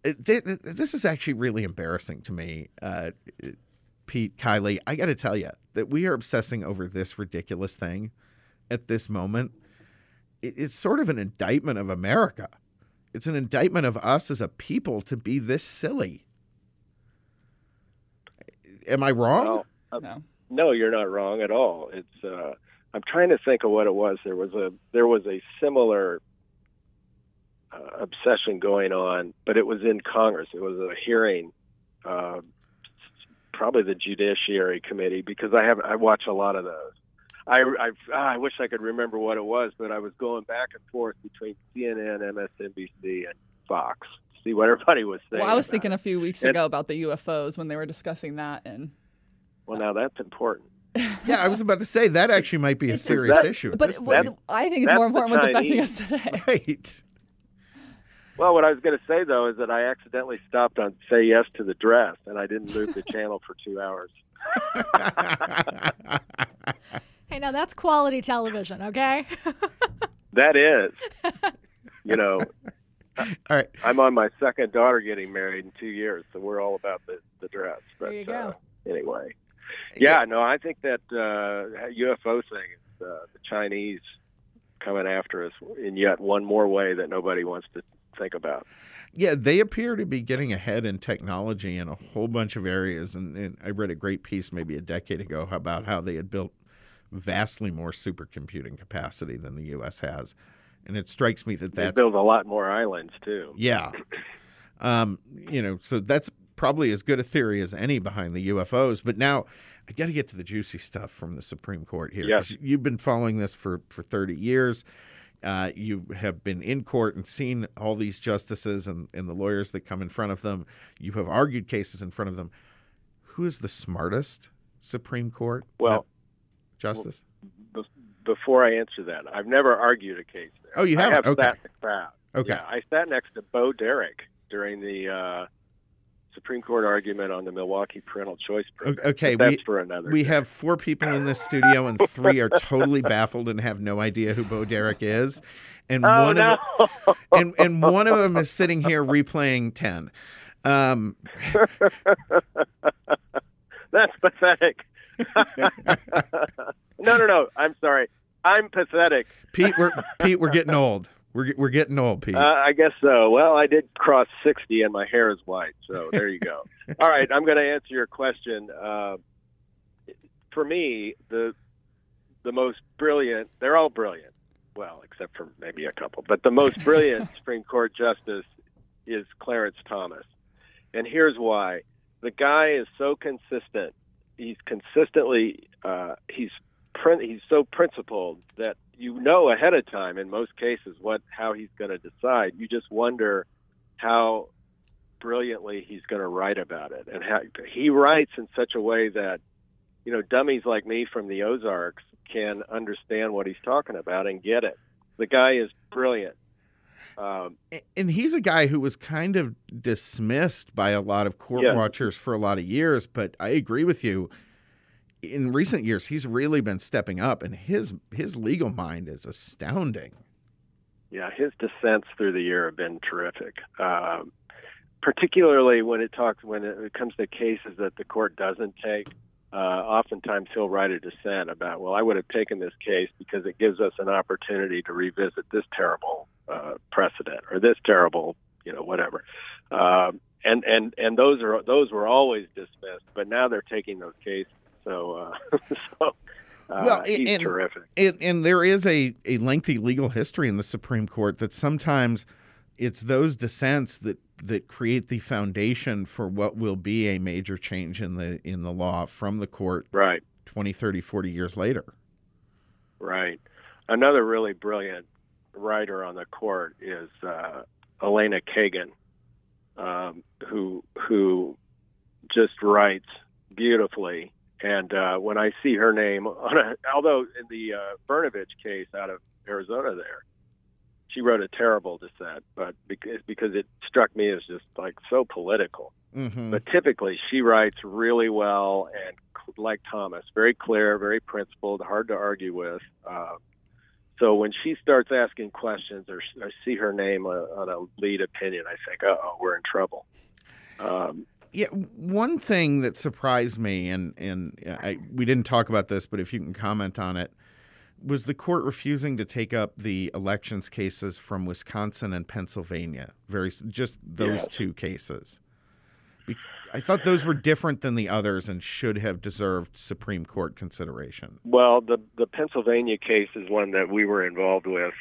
Speaker 2: This is actually really embarrassing to me, Pete, Kylie. I got to tell you that we are obsessing over this ridiculous thing at this moment. It's sort of an indictment of America. It's an indictment of us as a people to be this silly. Am I wrong?
Speaker 8: Well, no, you're not wrong at all. It's I'm trying to think of what it was. There was a similar obsession going on, but it was in Congress. It was a hearing, probably the Judiciary Committee, because I watch a lot of those. I wish I could remember what it was, but I was going back and forth between CNN, MSNBC, and Fox to see what everybody was saying.
Speaker 4: Well, I was thinking a few weeks ago about the UFOs when they were discussing that.
Speaker 8: Well, now that's important.
Speaker 2: Yeah, I was about to say that actually might be a serious issue.
Speaker 4: But I think it's more important what's affecting us today.
Speaker 2: Right.
Speaker 8: Well, what I was going to say, though, is that I accidentally stopped on Say Yes to the Dress, and I didn't move the channel for 2 hours.
Speaker 6: Hey, now that's quality television, okay?
Speaker 8: That is.
Speaker 2: All right.
Speaker 8: I'm on my second daughter getting married in 2 years, so we're all about the dress. But,
Speaker 6: there you go.
Speaker 8: Anyway. Yeah, no, I think that UFO thing is the Chinese coming after us in yet one more way that nobody wants to think about.
Speaker 2: Yeah, they appear to be getting ahead in technology in a whole bunch of areas. And I read a great piece maybe a decade ago about how they had built vastly more supercomputing capacity than the U.S. has. And it strikes me that
Speaker 8: they build a lot more islands, too.
Speaker 2: Yeah. So that's probably as good a theory as any behind the UFOs. But now I got to get to the juicy stuff from the Supreme Court here.
Speaker 8: Yes.
Speaker 2: You've been following this for 30 years. You have been in court and seen all these justices and the lawyers that come in front of them. You have argued cases in front of them. Who is the smartest Supreme Court justice?
Speaker 8: Before I answer that, I've never argued a case there.
Speaker 2: Oh, you haven't?
Speaker 8: I have
Speaker 2: Okay.
Speaker 8: sat in the crowd.
Speaker 2: Okay.
Speaker 8: Yeah, I sat next to Bo Derek during the Supreme Court argument on the Milwaukee Parental Choice Program.
Speaker 2: Okay,
Speaker 8: that's for another
Speaker 2: We
Speaker 8: day.
Speaker 2: have 4 people in this studio, and 3 are totally baffled and have no idea who Bo Derek is. And one of them is sitting here replaying 10.
Speaker 8: That's pathetic. No. I'm sorry. I'm pathetic.
Speaker 2: Pete, we're getting old. We're getting old, Pete.
Speaker 8: I guess so. Well, I did cross 60 and my hair is white, so there you go. All right, I'm going to answer your question. For me, the most brilliant, they're all brilliant, well, except for maybe a couple, but the most brilliant Supreme Court justice is Clarence Thomas. And here's why. The guy is so consistent. He's consistently, he's so principled that you know ahead of time in most cases how he's going to decide. You just wonder how brilliantly he's going to write about it, and how he writes in such a way that dummies like me from the Ozarks can understand what he's talking about and get it. The guy is brilliant.
Speaker 2: And he's a guy who was kind of dismissed by a lot of court watchers for a lot of years, but I agree with you. In recent years, he's really been stepping up, and his legal mind is astounding.
Speaker 8: Yeah, his dissents through the year have been terrific, particularly when it comes to cases that the court doesn't take. Oftentimes he'll write a dissent about, well, I would have taken this case because it gives us an opportunity to revisit this terrible precedent or this terrible, whatever. And those were always dismissed, but now they're taking those cases. So he's terrific.
Speaker 2: And there is a lengthy legal history in the Supreme Court that sometimes it's those dissents that create the foundation for what will be a major change in the law from the court 20, 30, 40 years later. Right.
Speaker 8: Another really brilliant writer on the court is Elena Kagan. who just writes beautifully. And when I see her name although in the Brnovich case out of Arizona there, she wrote a terrible dissent, but because it struck me as just like so political.
Speaker 2: Mm-hmm.
Speaker 8: But typically she writes really well and like Thomas, very clear, very principled, hard to argue with. So when she starts asking questions or I see her name on a lead opinion, I think, oh, we're in trouble.
Speaker 2: Yeah, one thing that surprised me, and we didn't talk about this, but if you can comment on it, was the court refusing to take up the elections cases from Wisconsin and Pennsylvania. Just those two cases. I thought those were different than the others and should have deserved Supreme Court consideration.
Speaker 8: Well, the Pennsylvania case is one that we were involved with,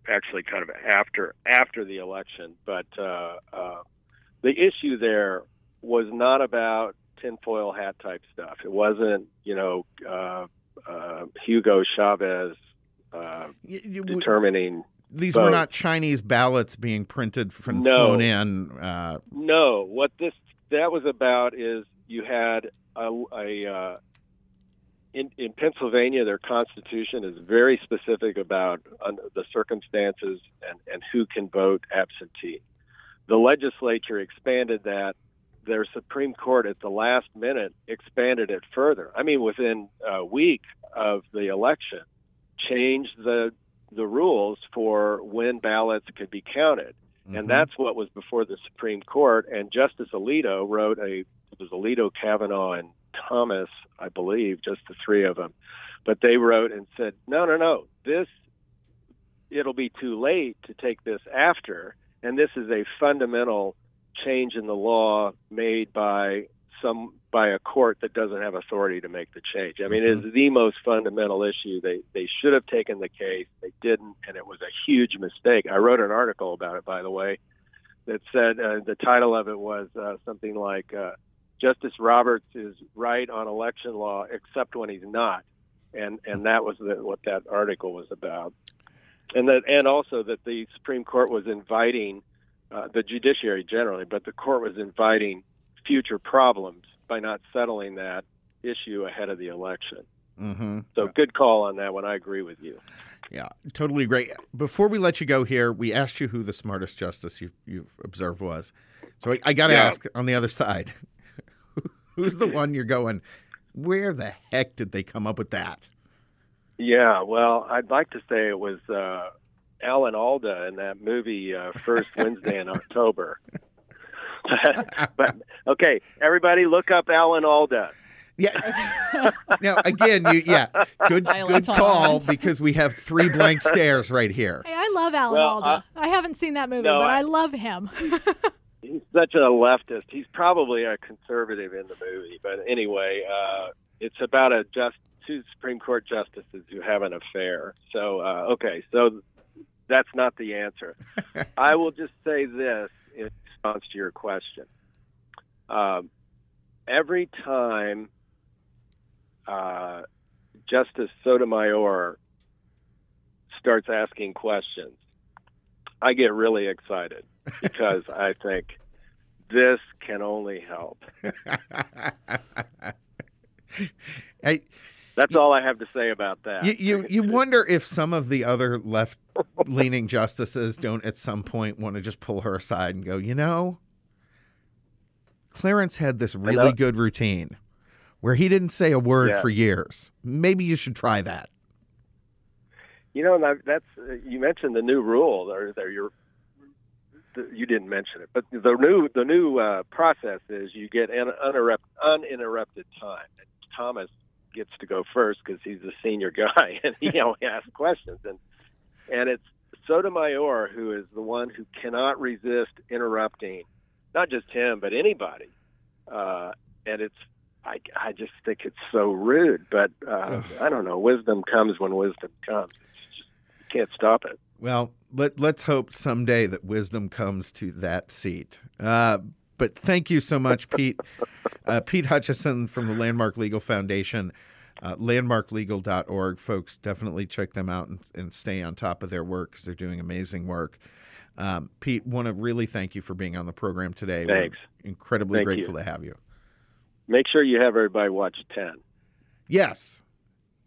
Speaker 8: actually kind of after the election. But the issue there was not about tinfoil hat type stuff. It wasn't, Hugo Chavez determining.
Speaker 2: These
Speaker 8: votes.
Speaker 2: were not Chinese ballots being printed and flown in.
Speaker 8: No, what that was about is you had in Pennsylvania, their constitution is very specific about the circumstances and who can vote absentee. The legislature expanded that. Their Supreme Court at the last minute expanded it further. I mean, within a week of the election, changed the rules for when ballots could be counted. Mm-hmm. And that's what was before the Supreme Court. And Justice Alito wrote it was Alito, Kavanaugh, and Thomas, I believe, just the three of them. But they wrote and said, no, it'll be too late to take this after. And this is a fundamental change in the law made by a court that doesn't have authority to make the change. I mean, it is the most fundamental issue. They should have taken the case. They didn't, and it was a huge mistake. I wrote an article about it, by the way, that said the title of it was something like Justice Roberts is right on election law except when he's not. And that was what that article was about. And also that the Supreme Court was inviting the judiciary generally, but the court was inviting future problems by not settling that issue ahead of the election.
Speaker 2: Mm-hmm.
Speaker 8: So good call on that one. I agree with you.
Speaker 2: Yeah, totally agree. Before we let you go here, we asked you who the smartest justice you've observed was. So I got to ask on the other side, who's the one you're going, where the heck did they come up with that?
Speaker 8: Yeah, well, I'd like to say it was Alan Alda in that movie First Wednesday in October. But okay, everybody, look up Alan Alda.
Speaker 2: Yeah. Now again, good call because we have three blank stares right here.
Speaker 6: Hey, I love Alan Alda. I haven't seen that movie, but I love him.
Speaker 8: He's such a leftist. He's probably a conservative in the movie, but anyway, it's about two Supreme Court justices who have an affair. So so that's not the answer. I will just say this in response to your question. Every time Justice Sotomayor starts asking questions, I get really excited because I think this can only help. That's all I have to say about that.
Speaker 2: You wonder if some of the other left-leaning justices don't at some point want to just pull her aside and go, Clarence had this really good routine where he didn't say a word for years. Maybe you should try that.
Speaker 8: That's you mentioned the new rule, you didn't mention it, but the new process is you get uninterrupted time. And Thomas gets to go first because he's the senior guy and he asks questions. And it's Sotomayor who is the one who cannot resist interrupting, not just him, but anybody. And I just think it's so rude, but I don't know. Wisdom comes when wisdom comes. You can't stop it.
Speaker 2: Well, let's hope someday that wisdom comes to that seat. But thank you so much, Pete. Pete Hutchison from the Landmark Legal Foundation, landmarklegal.org. Folks, definitely check them out and stay on top of their work because they're doing amazing work. Pete, want to really thank you for being on the program today.
Speaker 8: Thanks.
Speaker 2: We're incredibly
Speaker 8: Thank
Speaker 2: grateful
Speaker 8: you.
Speaker 2: to have you.
Speaker 8: Make sure you have everybody watch 10.
Speaker 2: Yes.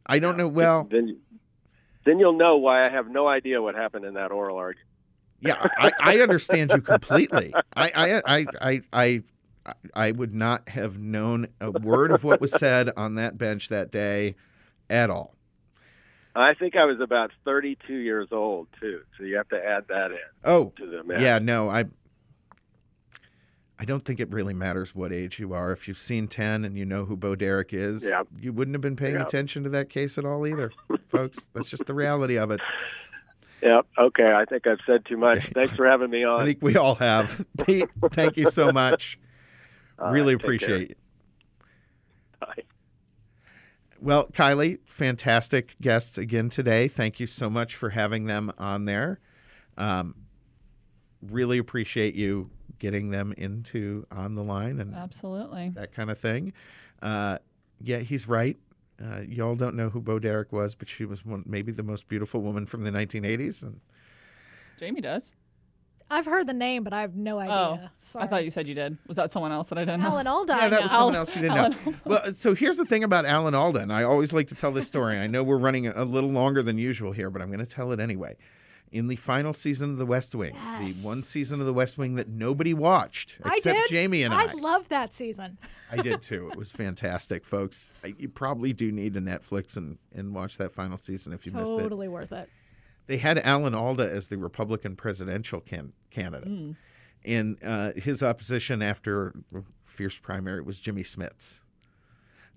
Speaker 2: I don't know. Well,
Speaker 8: Then you'll know why I have no idea what happened in that oral argument.
Speaker 2: yeah, I understand you completely. I would not have known a word of what was said on that bench that day at all.
Speaker 8: I think I was about 32 years old, too, so you have to add that in.
Speaker 2: Oh,
Speaker 8: to the math.
Speaker 2: yeah, no, I don't think it really matters what age you are. If you've seen 10 and you know who Bo Derek is,
Speaker 8: Yep.
Speaker 2: you wouldn't have been paying
Speaker 8: Yep.
Speaker 2: attention to that case at all either, folks. That's just the reality of it.
Speaker 8: Yep. Okay, I think I've said too much. Thanks for having me on.
Speaker 2: I think we all have. Pete, thank you so much.
Speaker 8: All
Speaker 2: Really
Speaker 8: right, take
Speaker 2: appreciate it.
Speaker 8: Bye.
Speaker 2: Well, Kylie, fantastic guests again today. Thank you so much for having them on there. Really appreciate you getting them on the line and
Speaker 4: Absolutely.
Speaker 2: that kind of thing. Yeah, he's right. Y'all don't know who Bo Derek was, but she was maybe the most beautiful woman from the 1980s. And
Speaker 4: Jamie does.
Speaker 6: I've heard the name, but I have no idea.
Speaker 4: Oh,
Speaker 6: Sorry.
Speaker 4: I thought you said you did. Was that someone else that I didn't know?
Speaker 6: Alan Alda.
Speaker 2: yeah, that was
Speaker 6: I know.
Speaker 2: someone else you didn't know. Well, so here's the thing about Alan Alda, and I always like to tell this story. I know we're running a little longer than usual here, but I'm going to tell it anyway. In the final season of The West Wing, the one season of The West Wing that nobody watched except
Speaker 6: I did.
Speaker 2: Jamie and I.
Speaker 6: I love that season.
Speaker 2: I did too. It was fantastic, folks. You probably do need to Netflix and watch that final season if you missed it.
Speaker 6: Totally worth it.
Speaker 2: They had Alan Alda as the Republican presidential candidate. And his opposition after a fierce primary was Jimmy Smits.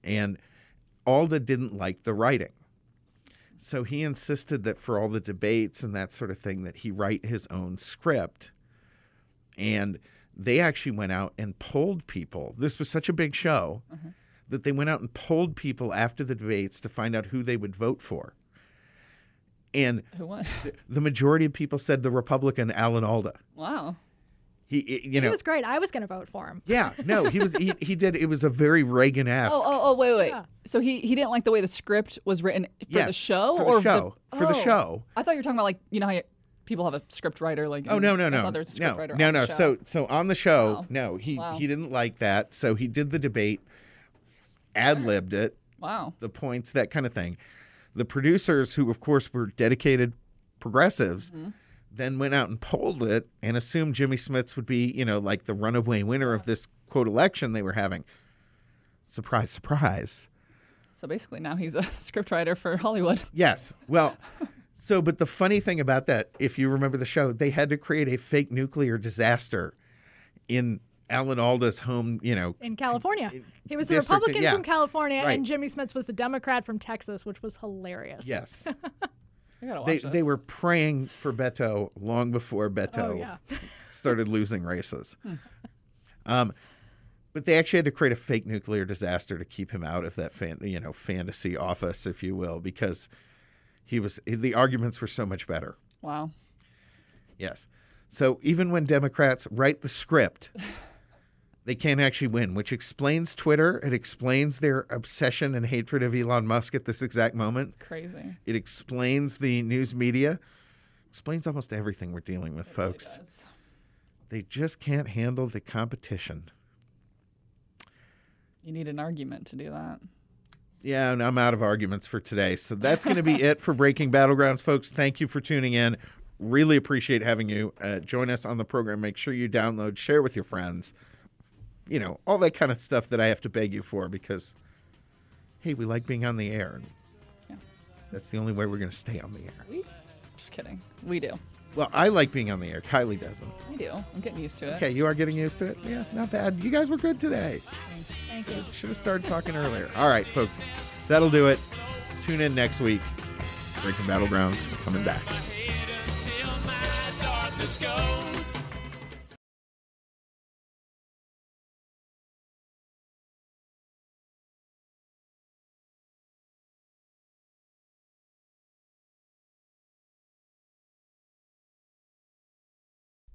Speaker 2: And Alda didn't like the writing. So he insisted that for all the debates and that sort of thing that he write his own script. And they actually went out and polled people. This was such a big show that they went out and polled people after the debates to find out who they would vote for. And
Speaker 4: Who won?
Speaker 2: the majority of people said the Republican Alan Alda.
Speaker 4: Wow.
Speaker 6: He was great. I was going to vote for him.
Speaker 2: Yeah, no, he did. It was a very Reagan-esque.
Speaker 4: Wait.
Speaker 6: Yeah.
Speaker 4: So he didn't like the way the script was written for
Speaker 2: Yes,
Speaker 4: the show?
Speaker 2: for the
Speaker 4: or
Speaker 2: show. For the show.
Speaker 4: I thought you were talking about, like, you know how people have a script writer? Like,
Speaker 2: Oh, no.
Speaker 4: There's a script writer on
Speaker 2: No.
Speaker 4: the show.
Speaker 2: So on the show,
Speaker 4: Wow.
Speaker 2: no, he
Speaker 4: Wow.
Speaker 2: didn't like that. So he did the debate, ad-libbed it,
Speaker 4: Wow.
Speaker 2: the points, that kind of thing. The producers, who of course were dedicated progressives, then went out and polled it and assumed Jimmy Smits would be, like the runaway winner of this quote election they were having. Surprise, surprise.
Speaker 4: So basically now he's a script writer for Hollywood.
Speaker 2: Yes. Well, but the funny thing about that, if you remember the show, they had to create a fake nuclear disaster in Alan Alda's home,
Speaker 6: In California. He was the
Speaker 2: district,
Speaker 6: Republican
Speaker 2: yeah.
Speaker 6: from California,
Speaker 2: Right.
Speaker 6: and Jimmy Smits was the Democrat from Texas, which was hilarious.
Speaker 2: Yes.
Speaker 4: I gotta watch this.
Speaker 2: They were praying for Beto long before Beto
Speaker 6: Oh, yeah.
Speaker 2: started losing races. But they actually had to create a fake nuclear disaster to keep him out of that fantasy office, if you will, because the arguments were so much better.
Speaker 4: Wow.
Speaker 2: Yes. So even when Democrats write the script, they can't actually win, which explains Twitter. It explains their obsession and hatred of Elon Musk at this exact moment.
Speaker 4: It's crazy.
Speaker 2: It explains the news media. Explains almost everything we're dealing with, folks.
Speaker 4: It does.
Speaker 2: They just can't handle the competition.
Speaker 4: You need an argument to do that.
Speaker 2: Yeah, and I'm out of arguments for today. So that's going to be it for Breaking Battlegrounds, folks. Thank you for tuning in. Really appreciate having you join us on the program. Make sure you download, share with your friends. All that kind of stuff that I have to beg you for because, hey, we like being on the air. And
Speaker 4: Yeah.
Speaker 2: that's the only way we're going to stay on the air.
Speaker 4: We? Just kidding. We do.
Speaker 2: Well, I like being on the air. Kylie doesn't.
Speaker 4: We do. I'm getting used to it.
Speaker 2: Okay, you are getting used to it? Yeah, not bad. You guys were good today.
Speaker 6: Thank you.
Speaker 2: Should have started talking earlier. All right, folks, that'll do it. Tune in next week. Breaking Battlegrounds coming back.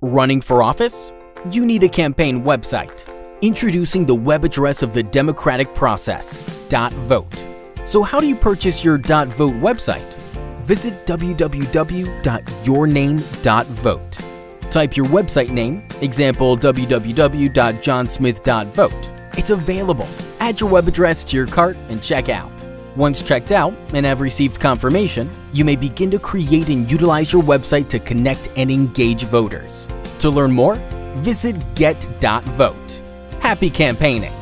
Speaker 9: Running for office? You need a campaign website. Introducing the web address of the democratic process, .vote. So how do you purchase your .vote website? Visit www.yourname.vote. Type your website name, example www.johnsmith.vote. It's available. Add your web address to your cart and check out. Once checked out and have received confirmation, you may begin to create and utilize your website to connect and engage voters. To learn more, visit get.vote. Happy campaigning!